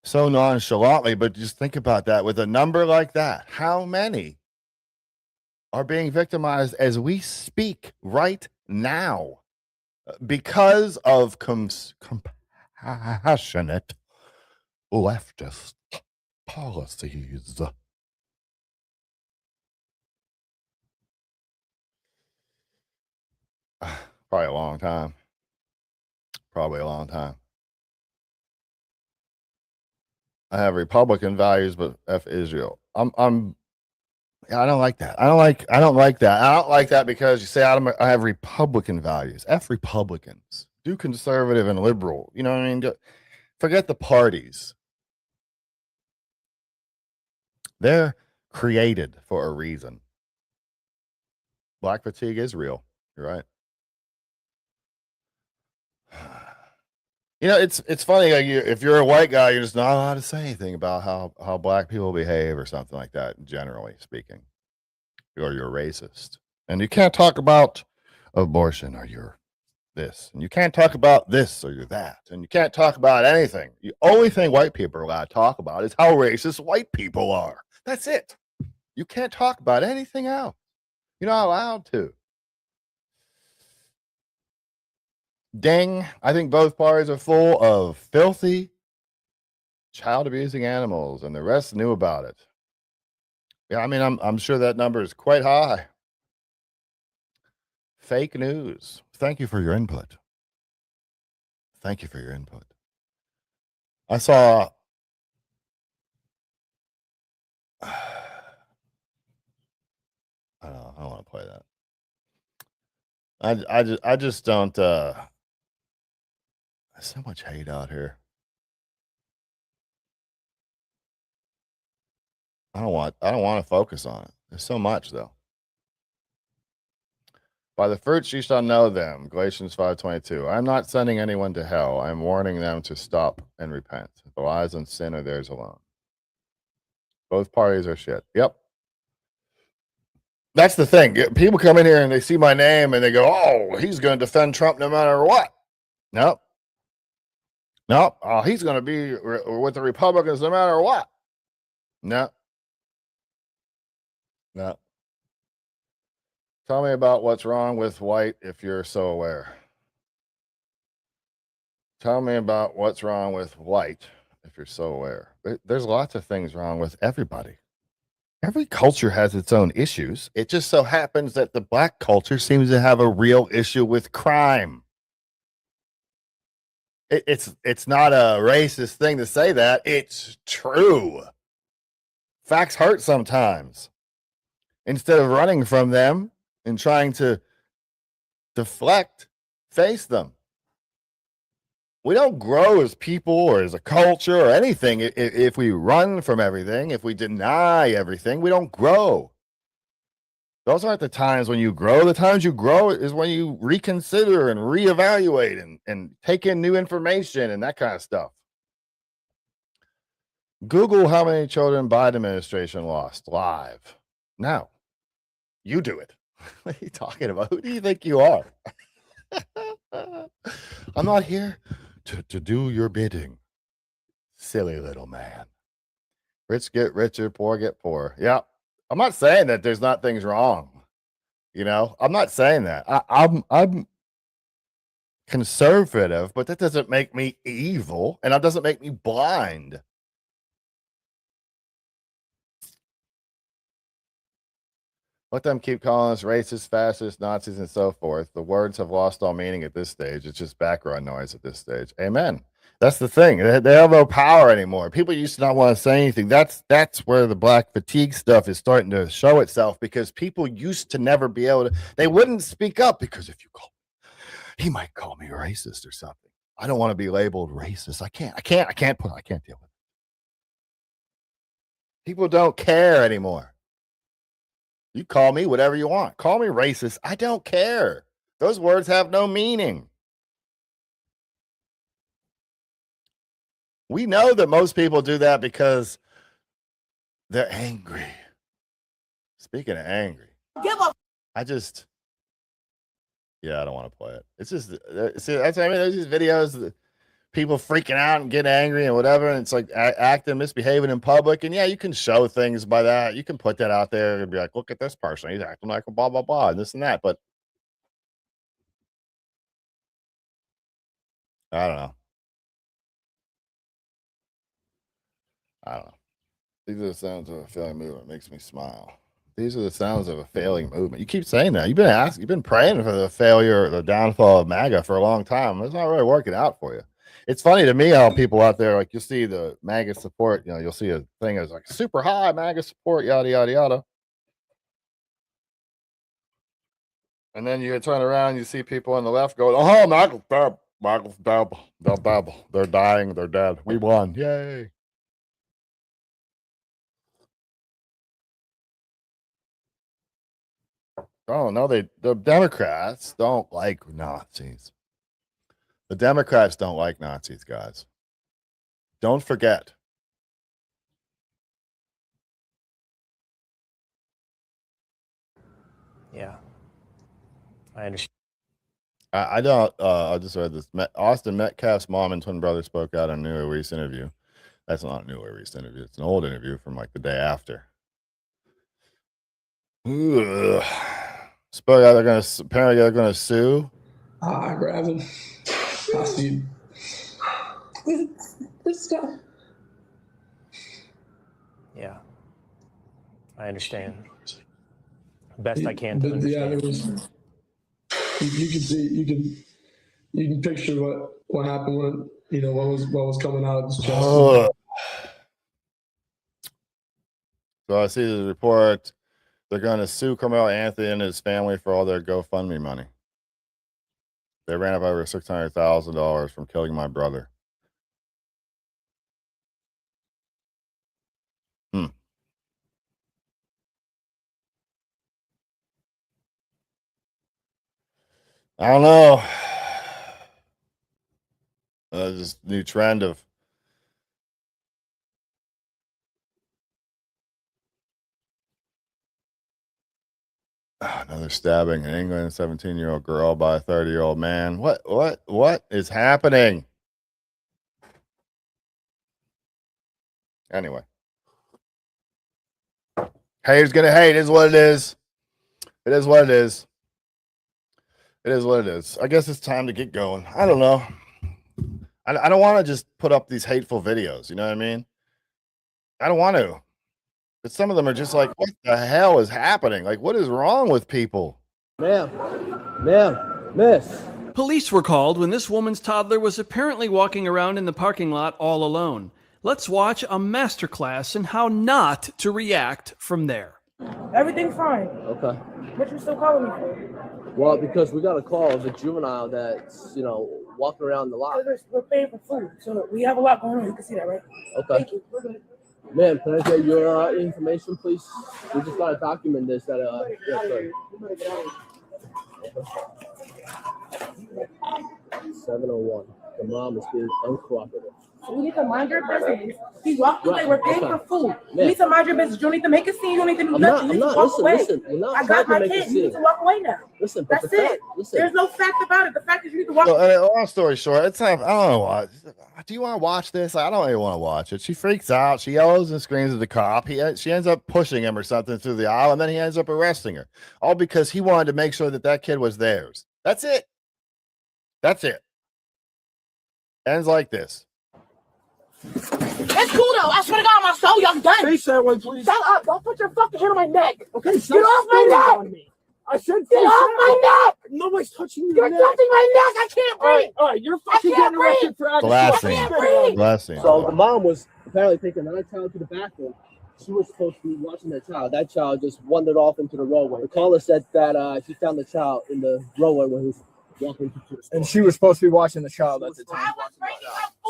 so nonchalantly, but just think about that. With a number like that, how many are being victimized as we speak right now because of compassionate leftist policies? Probably a long time. Probably a long time. I have Republican values, but F Israel. I don't like that. I don't like that. I don't like that because you say I have Republican values. F Republicans. Do conservative and liberal. You know what I mean? Forget the parties. They're created for a reason. Black fatigue is real. You're right. You know, it's funny. Like if you're a white guy, you're just not allowed to say anything about how black people behave or something like that, generally speaking. Or you're racist. And you can't talk about abortion or you're this. And you can't talk about this or you're that. And you can't talk about anything. The only thing white people are allowed to talk about is how racist white people are. That's it. You can't talk about anything else. You're not allowed to. Dang, I think both parties are full of filthy, child abusing animals, and the rest knew about it. Yeah, I mean, I'm sure that number is quite high. Fake news. Thank you for your input. Thank you for your input. I saw I don't want to play that. I just don't there's so much hate out here. I don't want to focus on it. There's so much though. By the fruits you shall know them. Galatians 5:22. I'm not sending anyone to hell. I'm warning them to stop and repent. The lies and sin are theirs alone. Both parties are shit. Yep. That's the thing. People come in here and they see my name and they go, "Oh, he's going to defend Trump no matter what." Nope. Nope. Oh, he's going to be with the Republicans no matter what. No. No. Tell me about what's wrong with white if you're so aware. Tell me about what's wrong with white if you're so aware. There's lots of things wrong with everybody. Every culture has its own issues. It just so happens that the black culture seems to have a real issue with crime. It's not a racist thing to say that. It's true. Facts hurt sometimes. Instead of running from them and trying to deflect, face them. We don't grow as people or as a culture or anything if we run from everything, if we deny everything, we don't grow. Those aren't the times when you grow. The times you grow is when you reconsider and reevaluate and take in new information and that kind of stuff. Google how many children Biden administration lost live. Now, you do it. What are you talking about? Who do you think you are? I'm not here to do your bidding. Silly little man. Rich get richer, poor get poorer. Yeah. I'm not saying that there's not things wrong. You know, I'm not saying that. I'm conservative, but that doesn't make me evil and that doesn't make me blind. Let them keep calling us racist, fascist, Nazis, and so forth. The words have lost all meaning at this stage. It's just background noise at this stage. Amen. That's the thing. They have no power anymore. People used to not want to say anything. That's where the black fatigue stuff is starting to show itself because people used to never be able to. They wouldn't speak up because if you call, he might call me racist or something. I don't want to be labeled racist. I can't deal with it. People don't care anymore. You call me whatever you want. Call me racist. I don't care. Those words have no meaning. We know that most people do that because they're angry. Speaking of angry, I don't want to play it. It's just, see, that's, I mean, there's these videos that people freaking out and getting angry and whatever. And it's like acting, misbehaving in public. And yeah, you can show things by that. You can put that out there and be like, look at this person. He's acting like a blah, blah, blah, and this and that. But I don't know. These are the sounds of a failing movement. It makes me smile. These are the sounds of a failing movement. You keep saying that. You've been praying for the failure, the downfall of MAGA for a long time. It's not really working out for you. It's funny to me how people out there, like you see the MAGA support, you know, you'll see a thing that's like super high MAGA support, yada, yada, yada. And then you turn around, you see people on the left going, oh, Michael's dead. They're dying. They're dead. We won. Yay. Oh, no, the Democrats don't like Nazis. The Democrats don't like Nazis, guys. Don't forget. Yeah. I understand. I don't, I just read this. Austin Metcalf's mom and twin brother spoke out on a New Reese interview. That's not a New Reese interview. It's an old interview from like the day after. Ugh. Spoke out. Apparently they're gonna sue. I grabbed him. I see. This guy. Yeah. I understand. Best I can to But understand. yeah, there was. You can see. You can picture what happened when what was coming out of his chest. Oh. So I see the report. They're going to sue Carmelo Anthony and his family for all their GoFundMe money. They ran up over $600,000 from killing my brother. I don't know. This new trend of another stabbing in England, 17-year-old girl by a 30-year-old man. What is happening? Anyway. Haters gonna hate is what it is. It is what it is. It is what it is. I guess it's time to get going. I don't know. I don't want to just put up these hateful videos. You know what I mean? I don't want to. But some of them are just like, what the hell is happening? Like, what is wrong with people? Ma'am, miss. Police were called when this woman's toddler was apparently walking around in the parking lot all alone. Let's watch a masterclass in how not to react from there. Everything's fine. Okay. What you still calling me for? Well, because we got a call of a juvenile that's, walking around the lot. We're paying for food, so we have a lot going on. You can see that, right? Okay. Thank you. We're good. Ma'am, can I get your information, please? We just got to document this at yeah, sorry. 701. The mom is being uncooperative. You need to mind your business. He walked away. We're paying for food. You need to mind your business. You don't need to make a scene. You don't need to do nothing. You need to walk away. Listen, I got my kid. You need to walk away now. Listen, that's it. There's no fact about it. The fact is you need to walk away. Long story short, it's not, I don't know what. Do you want to watch this? I don't even want to watch it. She freaks out. She yells and screams at the cop. She ends up pushing him or something through the aisle, and then he ends up arresting her. All because he wanted to make sure that kid was theirs. That's it. That's it. Ends like this. It's cool though. I swear to God, my soul, y'all done. Face that way, please. Shut up. Don't put your fucking hand on my neck. Okay, get off my neck. I said get off my neck. Nobody's touching your neck. You're touching my neck. I can't breathe. All right, you're fucking getting arrested for Blasting. So the mom was apparently taking another child to the bathroom. She was supposed to be watching that child. That child just wandered off into the roadway. The caller said that she found the child in the roadway when he was walking to the store. And she was supposed to be watching the child at the time.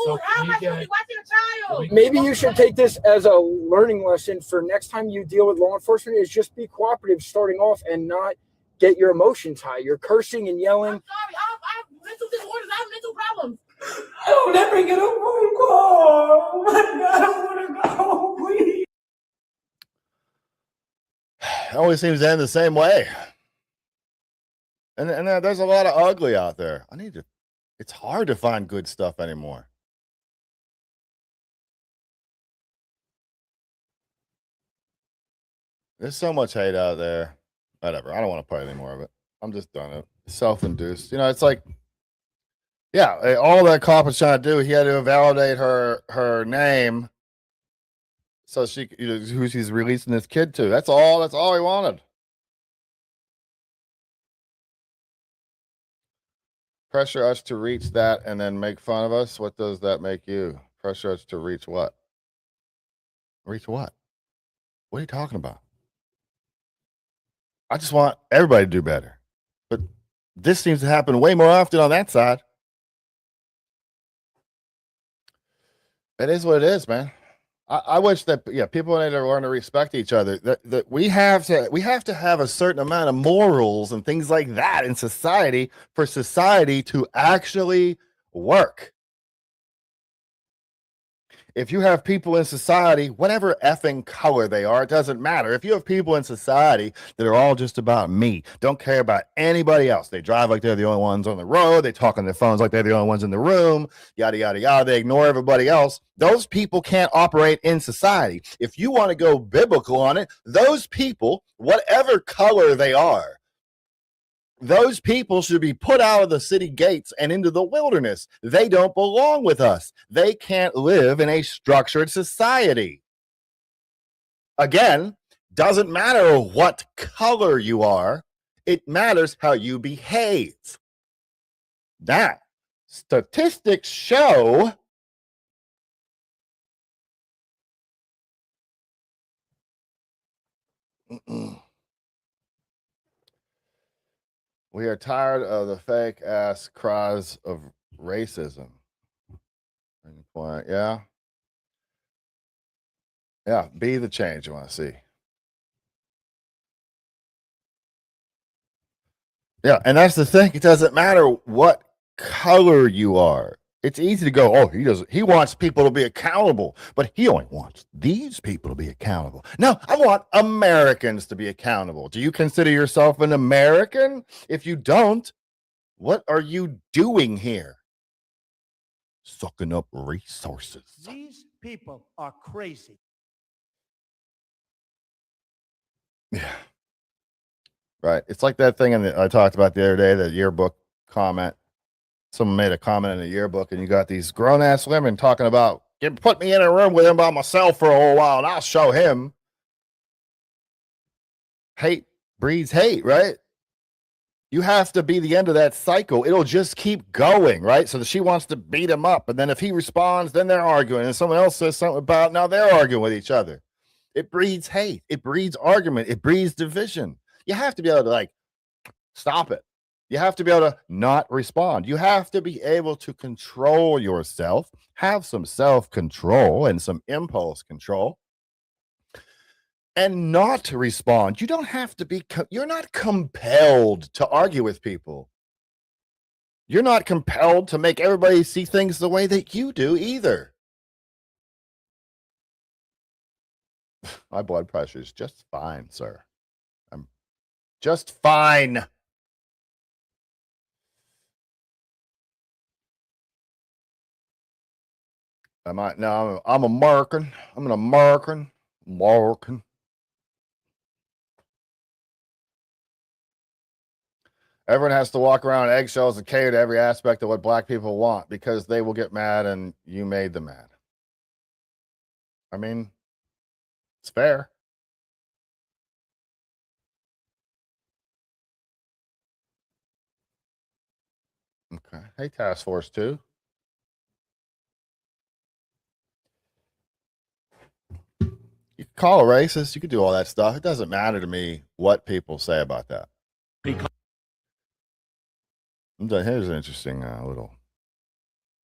So how am I supposed to be watching a child? Maybe you should take this as a learning lesson for next time you deal with law enforcement, is just be cooperative starting off and not get your emotions high. You're cursing and yelling. I'm sorry. I have mental disorders. I have mental problems. I don't ever get a phone call. Oh my God, I want to go, please. It always seems to end the same way. And there's a lot of ugly out there. It's hard to find good stuff anymore. There's so much hate out there. Whatever. I don't want to play any more of it. I'm just done it. Self-induced. It's like, yeah, all that cop was trying to do, he had to validate her name so she, who she's releasing this kid to. That's all he wanted. Pressure us to reach that and then make fun of us. What does that make you? Pressure us to reach what? Reach what? What are you talking about? I just want everybody to do better. But this seems to happen way more often on that side. It is what it is, man. I wish that people need to learn to respect each other. That we have to have a certain amount of morals and things like that in society for society to actually work. If you have people in society, whatever effing color they are, it doesn't matter. If you have people in society that are all just about me, don't care about anybody else. They drive like they're the only ones on the road. They talk on their phones like they're the only ones in the room, yada, yada, yada. They ignore everybody else. Those people can't operate in society. If you want to go biblical on it, those people, whatever color they are, those people should be put out of the city gates and into the wilderness. They don't belong with us. They can't live in a structured society. Again, doesn't matter what color you are. It matters how you behave. Now, statistics show we are tired of the fake ass cries of racism. Yeah. Yeah. Be the change you want to see. Yeah. And that's the thing. It doesn't matter what color you are. It's easy to go, oh, he wants people to be accountable, but he only wants these people to be accountable. No, I want Americans to be accountable. Do you consider yourself an American? If you don't, what are you doing here? Sucking up resources. These people are crazy. Yeah. Right. It's like that thing I talked about the other day, the yearbook comment. Someone made a comment in the yearbook, and you got these grown-ass women talking about, put me in a room with him by myself for a whole while, and I'll show him. hate breeds hate, right? You have to be the end of that cycle. It'll just keep going, right? So she wants to beat him up. And then if he responds, then they're arguing. And someone else says something about, now they're arguing with each other. It breeds hate. It breeds argument. It breeds division. You have to be able to like stop it. You have to be able to not respond. You have to be able to control yourself, have some self-control and some impulse control, and not respond. You don't have to be, you're not compelled to argue with people. You're not compelled to make everybody see things the way that you do either. My blood pressure is just fine, sir. I'm just fine. I'm American. I'm an American. American. Everyone has to walk around eggshells and cater to every aspect of what black people want because they will get mad and you made them mad. I mean, it's fair. Okay. Hey, Task Force 2. You can call a racist. You can do all that stuff. It doesn't matter to me what people say about that. Here's an interesting little.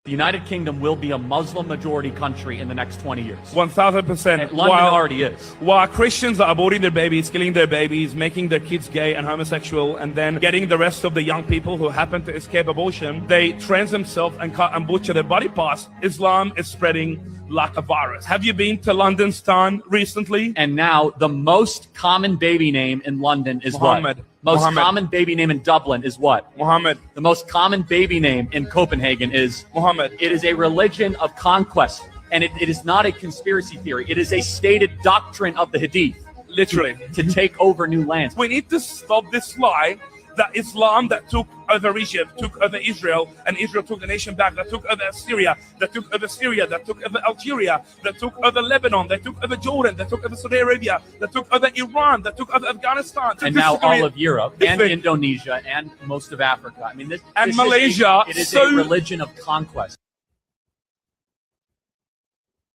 The United Kingdom will be a Muslim majority country in the next 20 years. 1000%. And London already is. While Christians are aborting their babies, killing their babies, making their kids gay and homosexual, and then getting the rest of the young people who happen to escape abortion, they trans themselves and cut and butcher their body parts. Islam is spreading like a virus. Have you been to London's town recently? And now the most common baby name in London is Muhammad. what? Most Muhammad. common baby name in Dublin is what? Muhammad. The most common baby name in Copenhagen is? Muhammad. It is a religion of conquest. And it is not a conspiracy theory. It is a stated doctrine of the Hadith. Literally. To take over new lands. We need to stop this lie that Islam that took over Egypt, took over Israel, and Israel took the nation back, that took over Syria, that took over Syria, that took over Algeria, that took over Lebanon, that took over Jordan, that took over Saudi Arabia, that took over Iran, that took over Afghanistan. And now all of Europe and Indonesia and most of Africa. I mean, this Malaysia. It is a religion of conquest.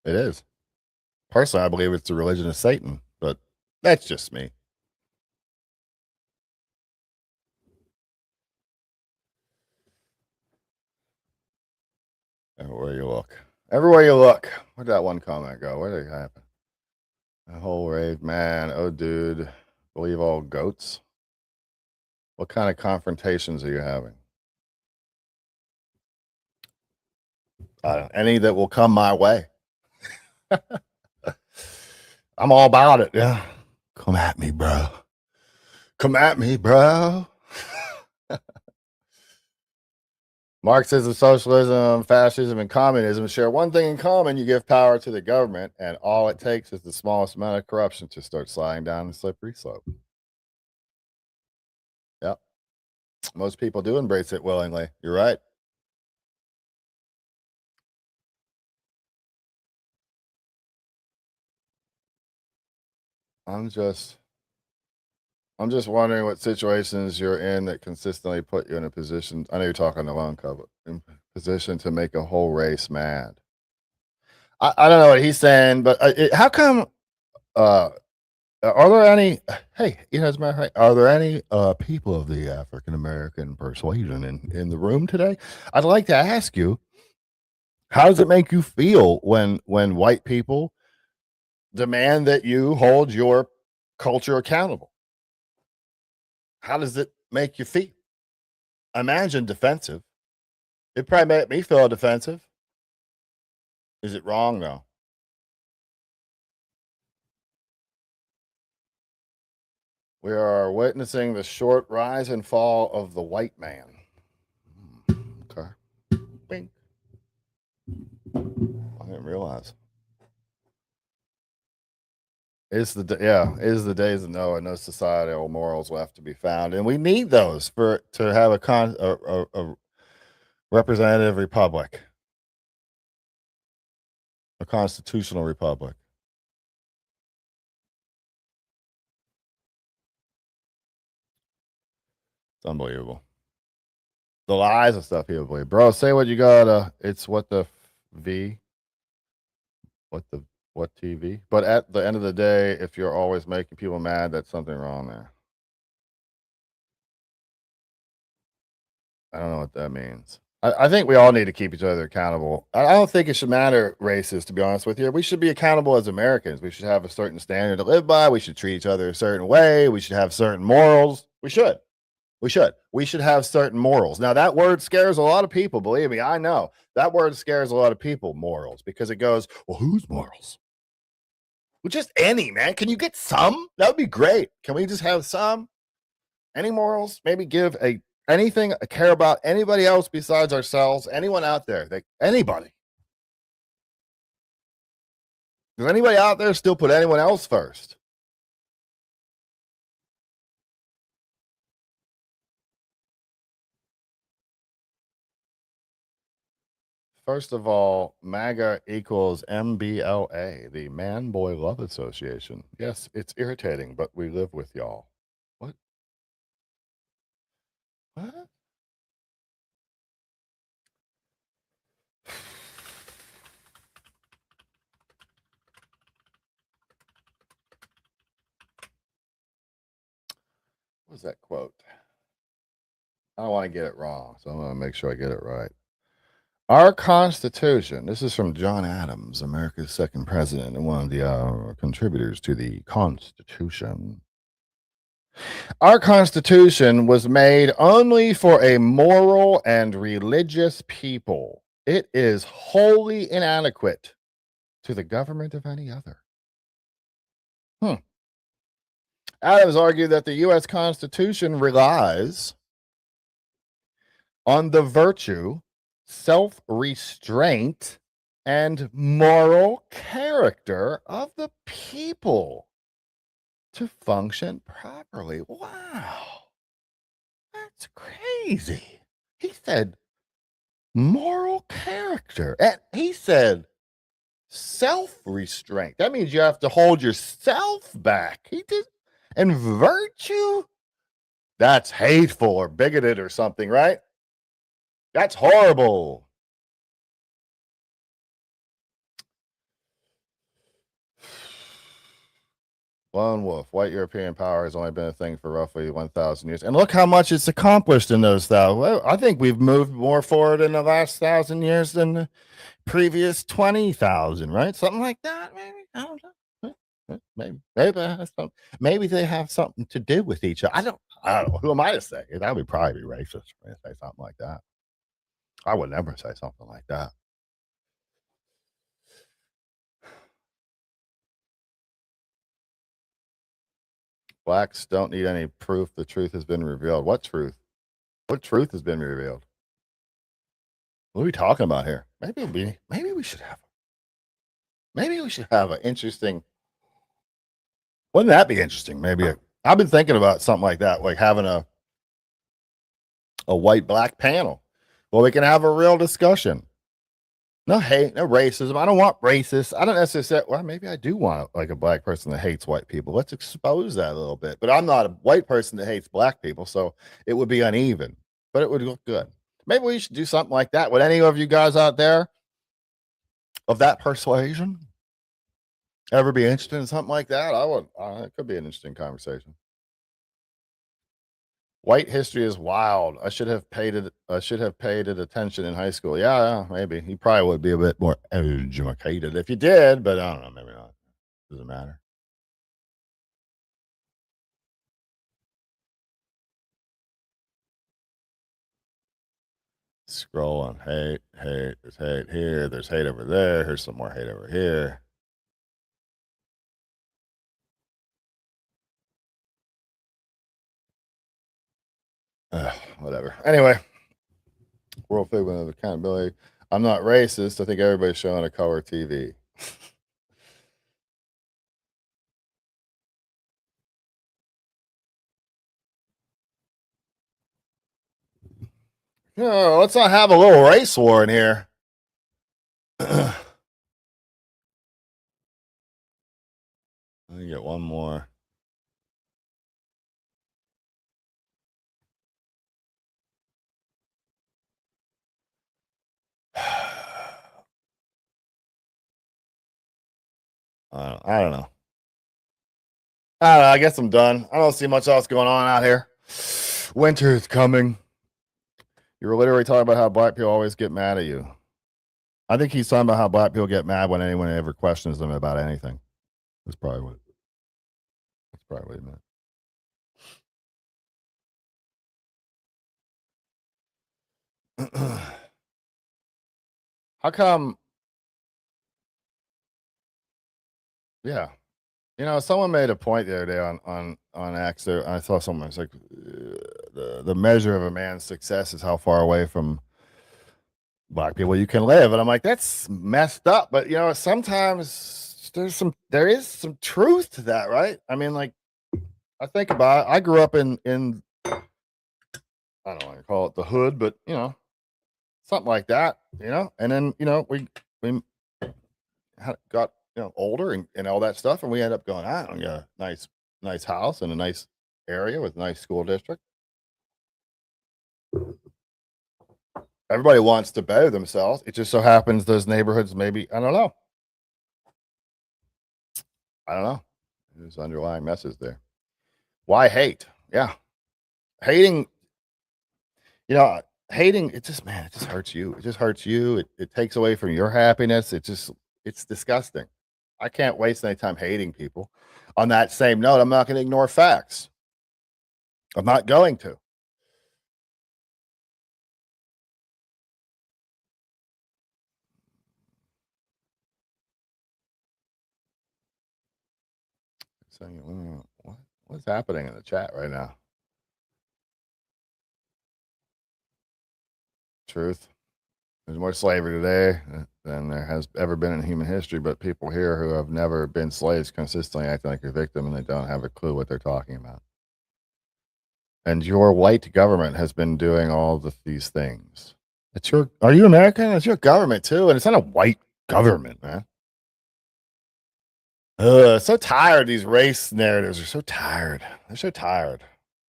It is. Personally, I believe it's the religion of Satan, but that's just me. Everywhere you look. Where'd that one comment go? Where did it happen? A whole rave, man. Oh, dude. Believe all goats? What kind of confrontations are you having? Any that will come my way. I'm all about it. Yeah. Come at me, bro. Come at me, bro. Marxism, socialism, fascism, and communism share one thing in common. You give power to the government, and all it takes is the smallest amount of corruption to start sliding down the slippery slope. Yep. Most people do embrace it willingly. You're right. I'm just wondering what situations you're in that consistently put you in a position. I know you're talking to Lone Cub, in position to make a whole race mad. I don't know what he's saying, but how come? Are there any? Hey, as a matter of fact, are there any people of the African American persuasion in the room today? I'd like to ask you, how does it make you feel when white people demand that you hold your culture accountable? How does it make you feel? Imagine defensive. It probably made me feel defensive. Is it wrong though? We are witnessing the short rise and fall of the white man. Okay. Bing. I didn't realize. Is the days of Noah, no societal morals left to be found, and we need those to have a representative republic, a constitutional republic. unbelievable. The lies and stuff people believe. Bro, say what you got. It's what the V. What TV? But at the end of the day, if you're always making people mad, that's something wrong there. I don't know what that means. I think we all need to keep each other accountable. I don't think it should matter races, to be honest with you. We should be accountable as Americans. We should have a certain standard to live by. We should treat each other a certain way. We should have certain morals. We should. We should have certain morals. Now, that word scares a lot of people. Believe me, I know. That word scares a lot of people, morals, because it goes, well, whose morals? Well, just any, man. Can you get some? That would be great. Can we just have some? Any morals? Maybe give anything, care about anybody else besides ourselves? Anyone out there? Anybody? Does anybody out there still put anyone else first? First of all, MAGA equals MBLA, the Man Boy Love Association. Yes, it's irritating, but we live with y'all. What? What? What was that quote? I don't want to get it wrong, so I'm going to make sure I get it right. Our Constitution, this is from John Adams, America's second president, and one of the contributors to the Constitution. Our Constitution was made only for a moral and religious people. It is wholly inadequate to the government of any other. Adams argued that the U.S. Constitution relies on the virtue, self-restraint, and moral character of the people to function properly. Wow. That's crazy. He said moral character. And he said self-restraint. That means you have to hold yourself back. He did. And virtue? That's hateful or bigoted or something, right? That's horrible. Lone wolf, white European power has only been a thing for roughly 1,000 years. And look how much it's accomplished in those thousand. Well, I think we've moved more forward in the last 1,000 years than the previous 20,000, right? Something like that, maybe. I don't know. Maybe they have something to do with each other. I don't know. Who am I to say? That would probably be racist for me to say something like that. I would never say something like that. Blacks don't need any proof the truth has been revealed. What truth? What truth has been revealed? What are we talking about here? Maybe we should have an interesting. Wouldn't that be interesting? I've been thinking about something like that, like having a white black panel. Well, we can have a real discussion. No hate, no racism. I don't want racists. I don't necessarily say, well, maybe I do want like a black person that hates white people. Let's expose that a little bit. But I'm not a white person that hates black people, so it would be uneven, but it would look good. Maybe we should do something like that. Would any of you guys out there of that persuasion ever be interested in something like that? I would. It could be an interesting conversation. White history is wild. I should have paid it attention in high school. Yeah, maybe. You probably would be a bit more educated if you did, but I don't know, maybe not. Doesn't matter. Scrolling. Hate. There's hate here. There's hate over there. Here's some more hate over here. Whatever. Anyway, world figment of accountability. I'm not racist. I think everybody's showing a color TV. No, let's not have a little race war in here. Let me get one more. I don't know. I don't know. I guess I'm done. I don't see much else going on out here. Winter is coming. You were literally talking about how black people always get mad at you. I think he's talking about how black people get mad when anyone ever questions them about anything. That's probably what he meant. How come? Yeah. You know, someone made a point the other day on X. There, I saw someone. It's like the measure of a man's success is how far away from black people you can live, and I'm like, that's messed up. But you know, sometimes there is some truth to that, right? I mean, like, I think about it. I grew up in I don't want to call it the hood, but you know, something like that, you know. And then you know, we got older and all that stuff, and we end up going out and got a nice house in a nice area with a nice school district. Everybody wants to better themselves. It just so happens those neighborhoods, maybe, I don't know. There's underlying message there. Why hate? Yeah. Hating, it just hurts you. It just hurts you. It takes away from your happiness. It's disgusting. I can't waste any time hating people. On that same note, I'm not going to ignore facts. I'm not going to. Saying, what's happening in the chat right now? Truth. There's more slavery today than there has ever been in human history, but people here who have never been slaves consistently acting like a victim and they don't have a clue what they're talking about. And your white government has been doing all these things. Are you American? It's your government too, and it's not a white government, man. So tired of these race narratives. They're so tired. They're so tired.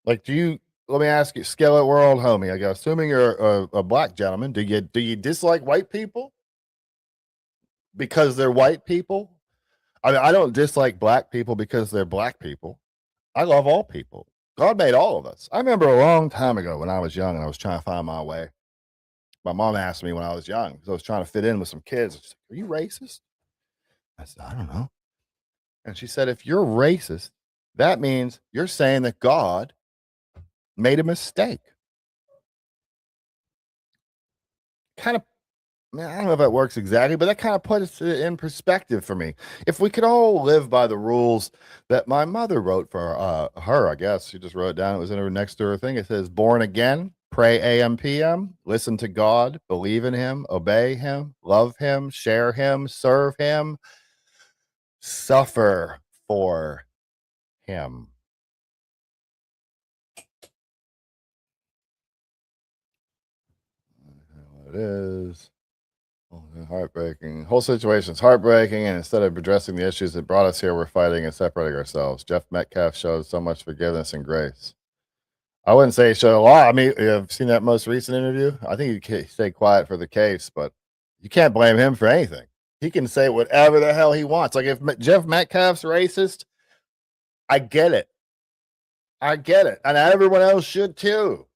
Like, let me ask you, skillet world homie, I guess, assuming you're a black gentleman, do you dislike white people because they're white people? I mean, I don't dislike black people because they're black people. I love all people. God made all of us. I remember a long time ago when I was young and I was trying to find my way. My mom asked me when I was young because I was trying to fit in with some kids. She's like, "Are you racist?" I said, "I don't know." And she said, "If you're racist, that means you're saying that God made a mistake." Kind of, man, I don't know if that works exactly, but that kind of puts it in perspective for me. If we could all live by the rules that my mother wrote for her, I guess she just wrote it down. It was in her next to her thing. It says, "Born again, pray AM, PM, listen to God, believe in Him, obey Him, love Him, share Him, serve Him, suffer for Him." It is heartbreaking. Whole situation's heartbreaking, and instead of addressing the issues that brought us here, we're fighting and separating ourselves. Jeff Metcalf showed so much forgiveness and grace. I wouldn't say he showed a lot. I mean, you've seen that most recent interview. I think he can stay quiet for the case, but you can't blame him for anything. He can say whatever the hell he wants. Like, if Jeff Metcalf's racist, I get it. And everyone else should too.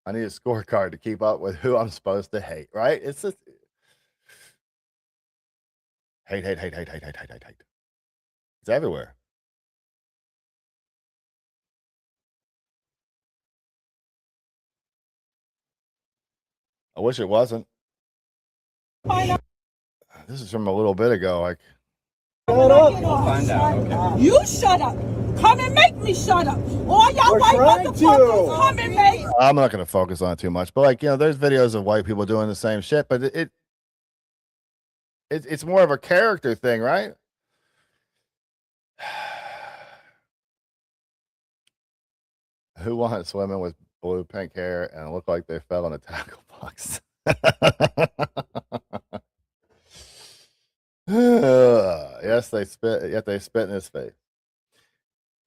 I need a scorecard to keep up with who I'm supposed to hate, right? It's just hate. It's everywhere. I wish it wasn't. This is from a little bit ago. Like, Shut up. We'll find out. Okay. You shut up. Come and make me shut up. All y'all white motherfuckers, come and make. I'm not going to focus on it too much, but like, there's videos of white people doing the same shit, but it's more of a character thing, right? Who wants women with blue pink hair and look like they fell in a tackle box? Yes, they spit, yet they spit in his face.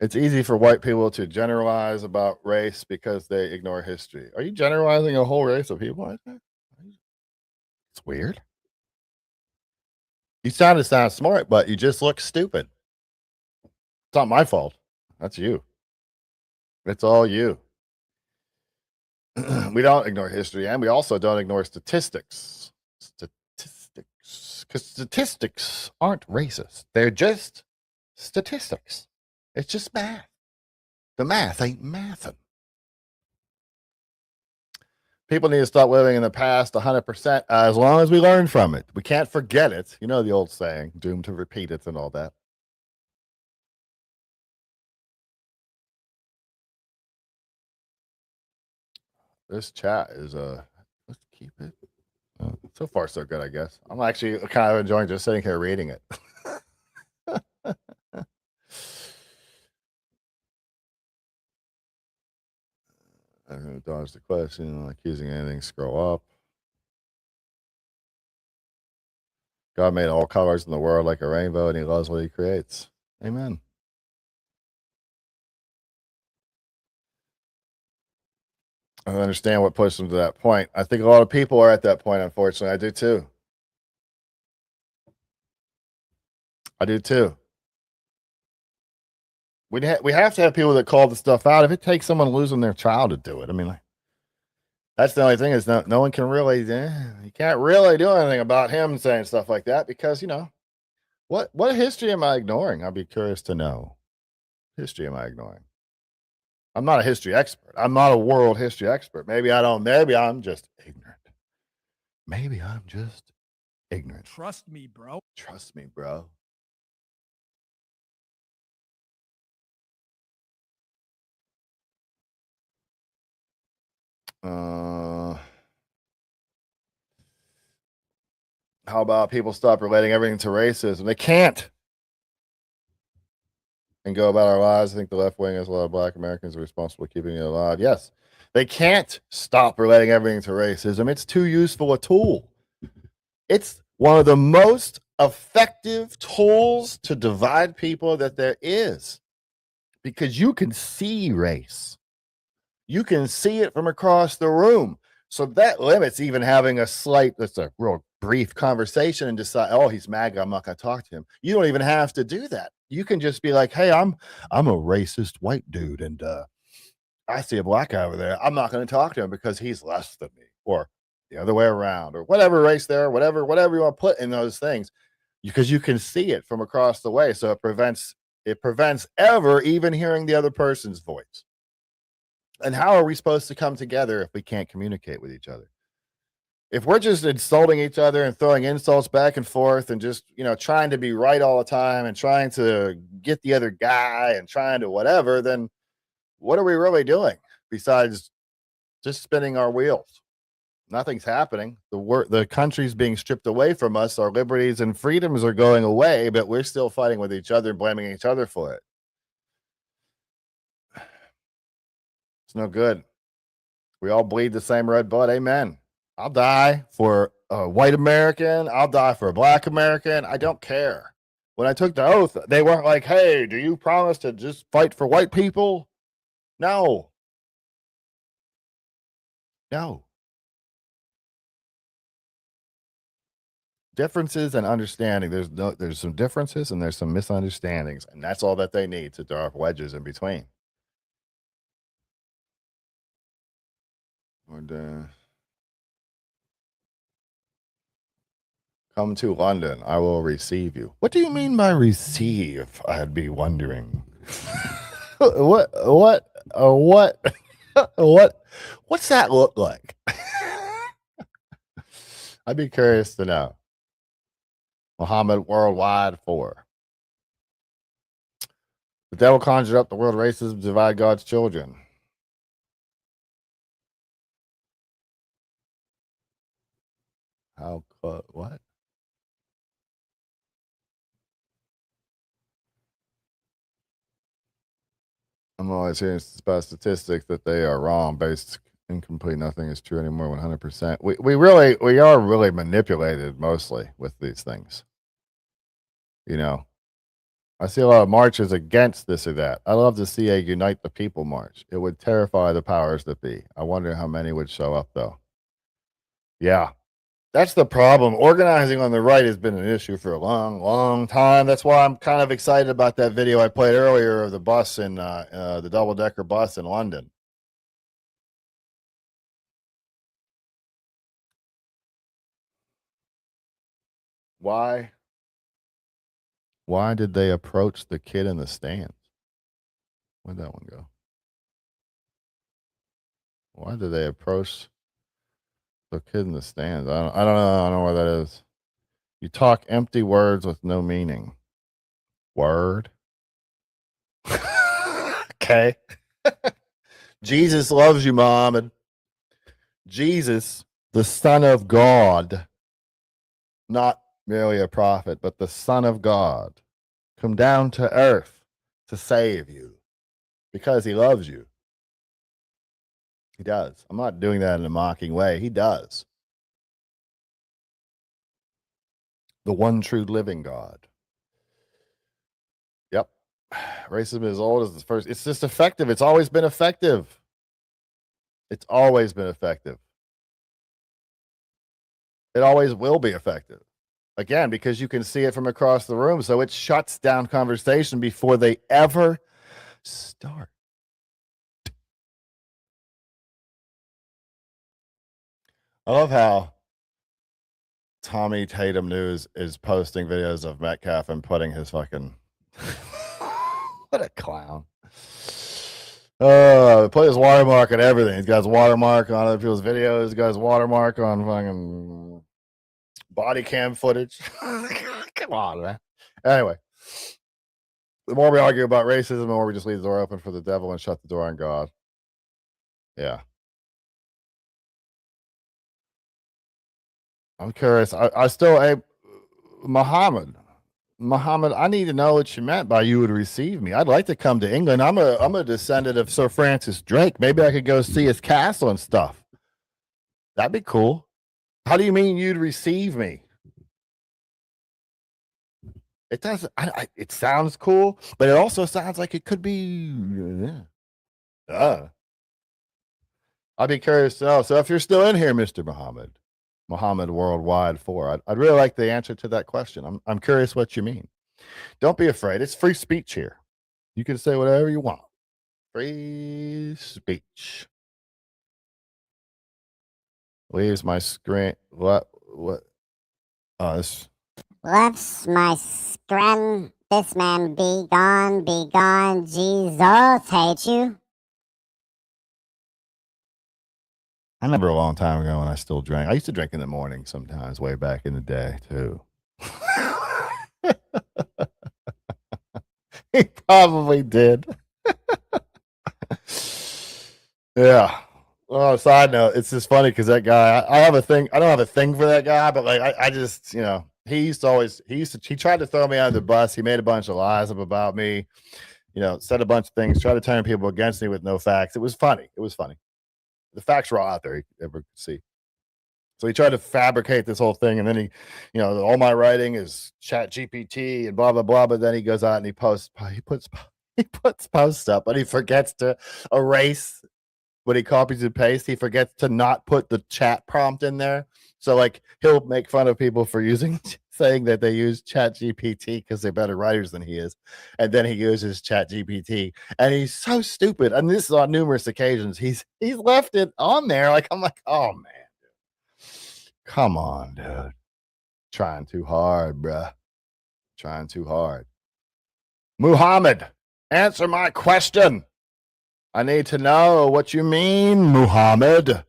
It's easy for white people to generalize about race because they ignore history. Are you generalizing a whole race of people? It's weird. You sound smart, but you just look stupid. It's not my fault. That's you. It's all you. We don't ignore history, and we also don't ignore statistics. Because statistics aren't racist. They're just statistics. It's just math. The math ain't mathin'. People need to stop living in the past 100% as long as we learn from it. We can't forget it. You know the old saying, doomed to repeat it and all that. This chat is let's keep it. So far, so good, I guess. I'm actually kind of enjoying just sitting here reading it. I'm going to dodge the question, accusing anything, scroll up. God made all colors in the world like a rainbow, and he loves what he creates. Amen. I understand what pushed them to that point. I think a lot of people are at that point, unfortunately. I do too. I do too. We have to have people that call the stuff out. If it takes someone losing their child to do it, I mean, that's the only thing is no one can really, you can't really do anything about him saying stuff like that because, what history am I ignoring? I'd be curious to know. History am I ignoring? I'm not a history expert. I'm not a world history expert. Maybe I'm just ignorant. Maybe I'm just ignorant. Trust me, bro. Trust me, bro. How about people stop relating everything to racism? They can't. And go about our lives. I think the left wing, as a lot of Black Americans, are responsible for keeping it alive. Yes, they can't stop relating everything to racism. It's too useful a tool. It's one of the most effective tools to divide people that there is, because you can see race. You can see it from across the room. So that limits even having that's a real brief conversation and decide, oh, he's MAGA, I'm not going to talk to him. You don't even have to do that. You can just be like, hey, I'm a racist white dude, and I see a black guy over there. I'm not going to talk to him because he's less than me, or the other way around, or whatever race there, whatever you want to put in those things, because you can see it from across the way. So it prevents ever even hearing the other person's voice. And how are we supposed to come together if we can't communicate with each other? If we're just insulting each other and throwing insults back and forth and just, trying to be right all the time and trying to get the other guy and trying to whatever, then what are we really doing besides just spinning our wheels? Nothing's happening. The country's being stripped away from us. Our liberties and freedoms are going away, but we're still fighting with each other, blaming each other for it. It's no good. We all bleed the same red blood. Amen. I'll die for a white American. I'll die for a black American. I don't care. When I took the oath, they weren't like, hey, do you promise to just fight for white people? No. Differences and understanding. There's some differences and there's some misunderstandings, and that's all that they need to draw wedges in between. And, come to London. I will receive you. What do you mean by receive? I'd be wondering. What's that look like? I'd be curious to know. Muhammad Worldwide 4. The devil conjured up the world racism to divide God's children. What? I'm always hearing about statistics that they are wrong, based incomplete. Nothing is true anymore. 100%. We are really manipulated mostly with these things. I see a lot of marches against this or that. I love to see a Unite the People march. It would terrify the powers that be. I wonder how many would show up though. Yeah. That's the problem. Organizing on the right has been an issue for a long, long time. That's why I'm kind of excited about that video I played earlier of the bus in the double-decker bus in London. Why did they approach the kid in the stands? Where'd that one go? Why did they approach the kid in the stands? I don't know. I don't know where that is. You talk empty words with no meaning. Word. Okay. Jesus loves you, Mom. And Jesus, the Son of God, not merely a prophet, but the Son of God, come down to earth to save you because he loves you. He does. I'm not doing that in a mocking way. He does. The one true living God. Yep. Racism is old as the first. It's just effective. It's always been effective. It's always been effective. It always will be effective. Again, because you can see it from across the room. So it shuts down conversation before they ever start. I love how Tommy Tatum News is posting videos of Metcalf and putting his fucking what a clown. Put his watermark on everything. He's got his watermark on other people's videos. He's got his watermark on fucking body cam footage. Come on, man. Anyway, the more we argue about racism, the more we just leave the door open for the devil and shut the door on God. Yeah. I'm curious. I still, Muhammad, I need to know what you meant by you would receive me. I'd like to come to England. I'm a descendant of Sir Francis Drake. Maybe I could go see his castle and stuff. That'd be cool. How do you mean you'd receive me? It doesn't. It sounds cool, but it also sounds like it could be. I'd be curious to know. So if you're still in here, Mr. Muhammad Worldwide 4, I'd really like the answer to that question. I'm curious what you mean. Don't be afraid. It's free speech here. You can say whatever you want. Free speech. Leaves my screen. What? This. Left my screen. This man be gone. Jesus hate you. I remember a long time ago when I still drank. I used to drink in the morning sometimes, way back in the day, too. He probably did. Yeah. Well, side note, it's just funny because that guy, I have a thing. I don't have a thing for that guy, but like, I just, he tried to throw me under the bus. He made a bunch of lies up about me, said a bunch of things, tried to turn people against me with no facts. It was funny. The facts were all out there. You ever could see. So he tried to fabricate this whole thing, and then he, all my writing is Chat GPT and blah blah blah. But then he goes out and he puts posts up, but he forgets to erase when he copies and pastes. He forgets to not put the chat prompt in there. So like he'll make fun of people for saying that they use Chat GPT because they're better writers than he is, and then he uses Chat GPT, and he's so stupid. And this is on numerous occasions. He's left it on there. Like I'm like, oh man, come on, dude, trying too hard, bruh, trying too hard. Muhammad, answer my question. I need to know what you mean, Muhammad.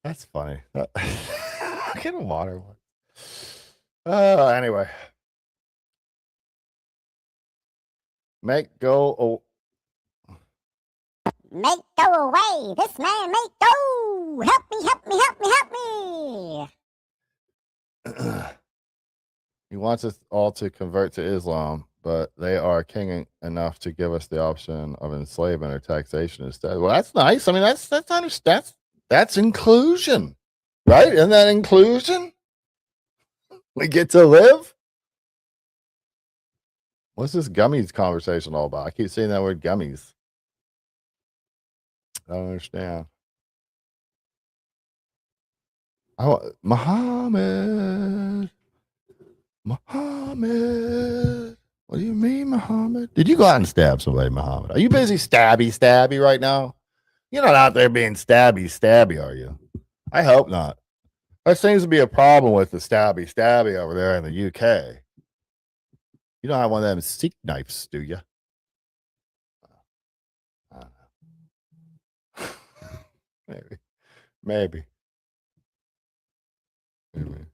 That's funny. Get a water one. Anyway. Make go away. This man make go. Help me. He wants us all to convert to Islam, but they are king enough to give us the option of enslavement or taxation instead. Well, that's nice. I mean, that's inclusion, right? Isn't that inclusion? We get to live. What's this gummies conversation all about? I keep saying that word gummies. I don't understand. Oh, Muhammad. Muhammad. What do you mean, Muhammad? Did you go out and stab somebody, Muhammad? Are you busy stabby right now? You're not out there being stabby, are you? I hope not. There seems to be a problem with the stabby over there in the UK. You don't have one of them Sikh knives, do you? Maybe.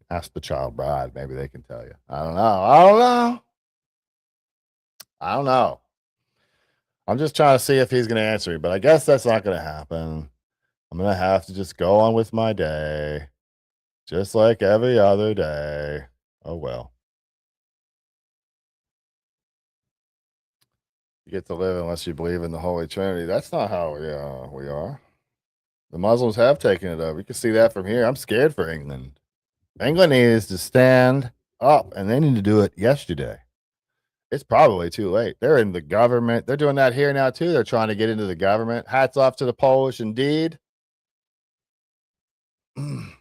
Ask the child bride. Maybe they can tell you. I don't know. I'm just trying to see if he's going to answer me, but I guess that's not going to happen. I'm going to have to just go on with my day, just like every other day. Oh, well. You get to live unless you believe in the Holy Trinity. That's not how we are. The Muslims have taken it over. You can see that from here. I'm scared for England. England needs to stand up, and they need to do it yesterday. It's probably too late. They're in the government. They're doing that here now, too. They're trying to get into the government. Hats off to the Polish, indeed. I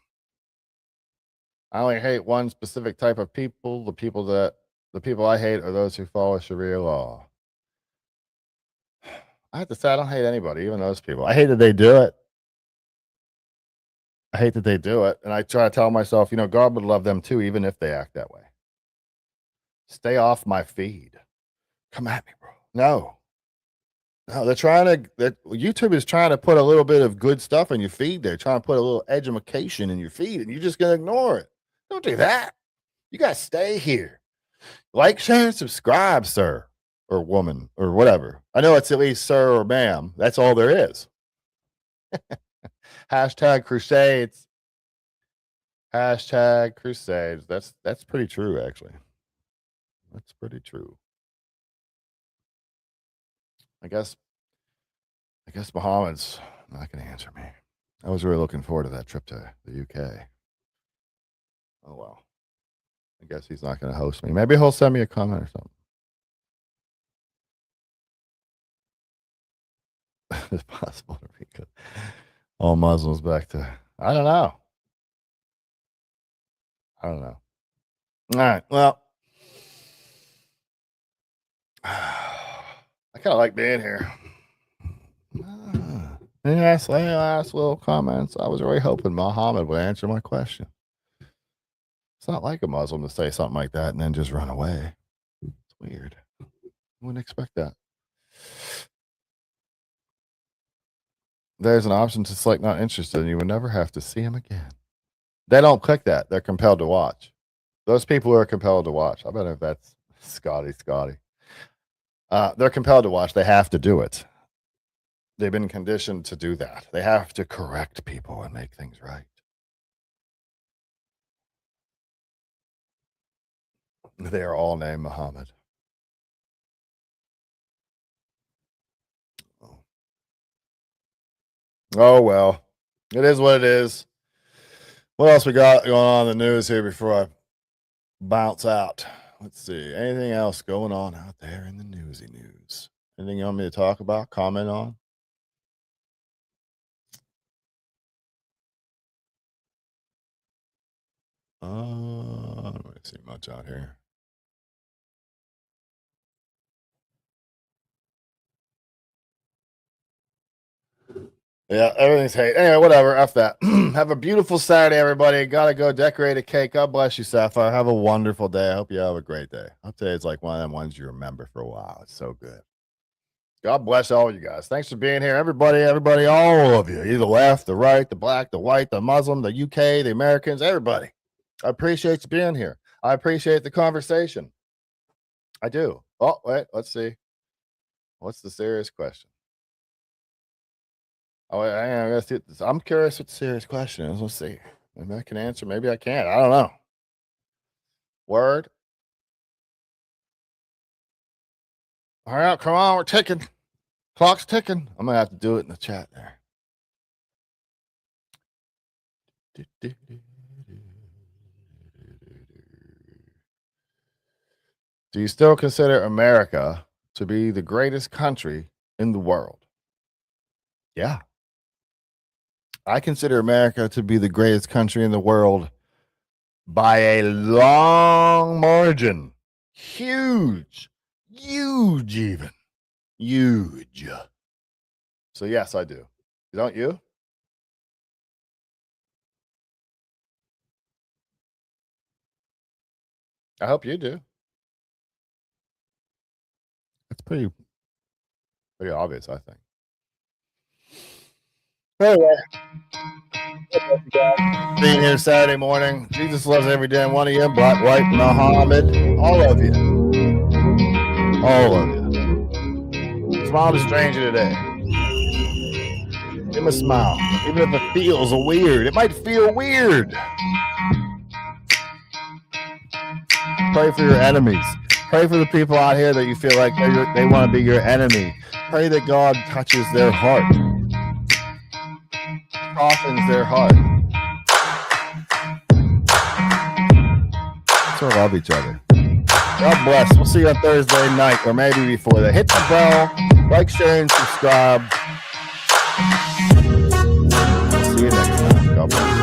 only hate one specific type of people. The people I hate are those who follow Sharia law. I have to say, I don't hate anybody, even those people. I hate that they do it. And I try to tell myself, God would love them too, even if they act that way. Stay off my feed. Come at me, bro. No, YouTube is trying to put a little bit of good stuff in your feed. They're trying to put a little education in your feed, and you're just going to ignore it. Don't do that. You got to stay here. Like, share, and subscribe, sir, or woman, or whatever. I know it's at least sir or ma'am. That's all there is. Hashtag crusades. Hashtag crusades. That's pretty true, actually. That's pretty true. I guess Muhammad's not going to answer me. I was really looking forward to that trip to the UK. Oh, well. I guess he's not going to host me. Maybe he'll send me a comment or something. It's possible to be good. All Muslims back to, I don't know. All right. Well, I kind of like being here. Any last little comments? I was really hoping Muhammad would answer my question. It's not like a Muslim to say something like that and then just run away. It's weird. I wouldn't expect that. There's an option to select not interested, and you would never have to see him again. They don't click that. They're compelled to watch. Those people are compelled to watch. I bet if that's Scotty. They're compelled to watch. They have to do it. They've been conditioned to do that. They have to correct people and make things right. They are all named Muhammad. Oh, well. It is what it is. What else we got going on in the news here before I bounce out? Let's see. Anything else going on out there in the newsy news? Anything you want me to talk about, comment on? I don't really see much out here. Yeah, everything's hate. Anyway, whatever. F that. Have a beautiful Saturday, everybody. Gotta go decorate a cake. God bless you, Sapphire. Have a wonderful day. I hope you have a great day. I'll tell you, it's like one of them ones you remember for a while. It's so good. God bless all you guys. Thanks for being here. Everybody, all of you. Either the left, the right, the black, the white, the Muslim, the UK, the Americans, everybody. I appreciate you being here. I appreciate the conversation. I do. Oh, wait, let's see. What's the serious question? Oh, I'm curious what the serious question is. Let's see. Maybe I can answer. Maybe I can't. I don't know. Word. All right, come on. We're ticking. Clock's ticking. I'm going to have to do it in the chat there. Do you still consider America to be the greatest country in the world? Yeah. I consider America to be the greatest country in the world by a long margin. Huge. Huge, even. Huge. So, yes, I do. Don't you? I hope you do. It's pretty obvious, I think. Anyway, being here Saturday morning. Jesus loves every damn one of you. Black, white, Muhammad, all of you. All of you. Smile to a stranger today. Give him a smile. Even if it feels weird. It might feel weird. Pray for your enemies. Pray for the people out here that you feel like they want to be your enemy. Pray that God touches their heart. Softens their heart. So love each other. God bless. We'll see you on Thursday night or maybe before that. Hit the bell, like, share, and subscribe. We'll see you next time. God bless.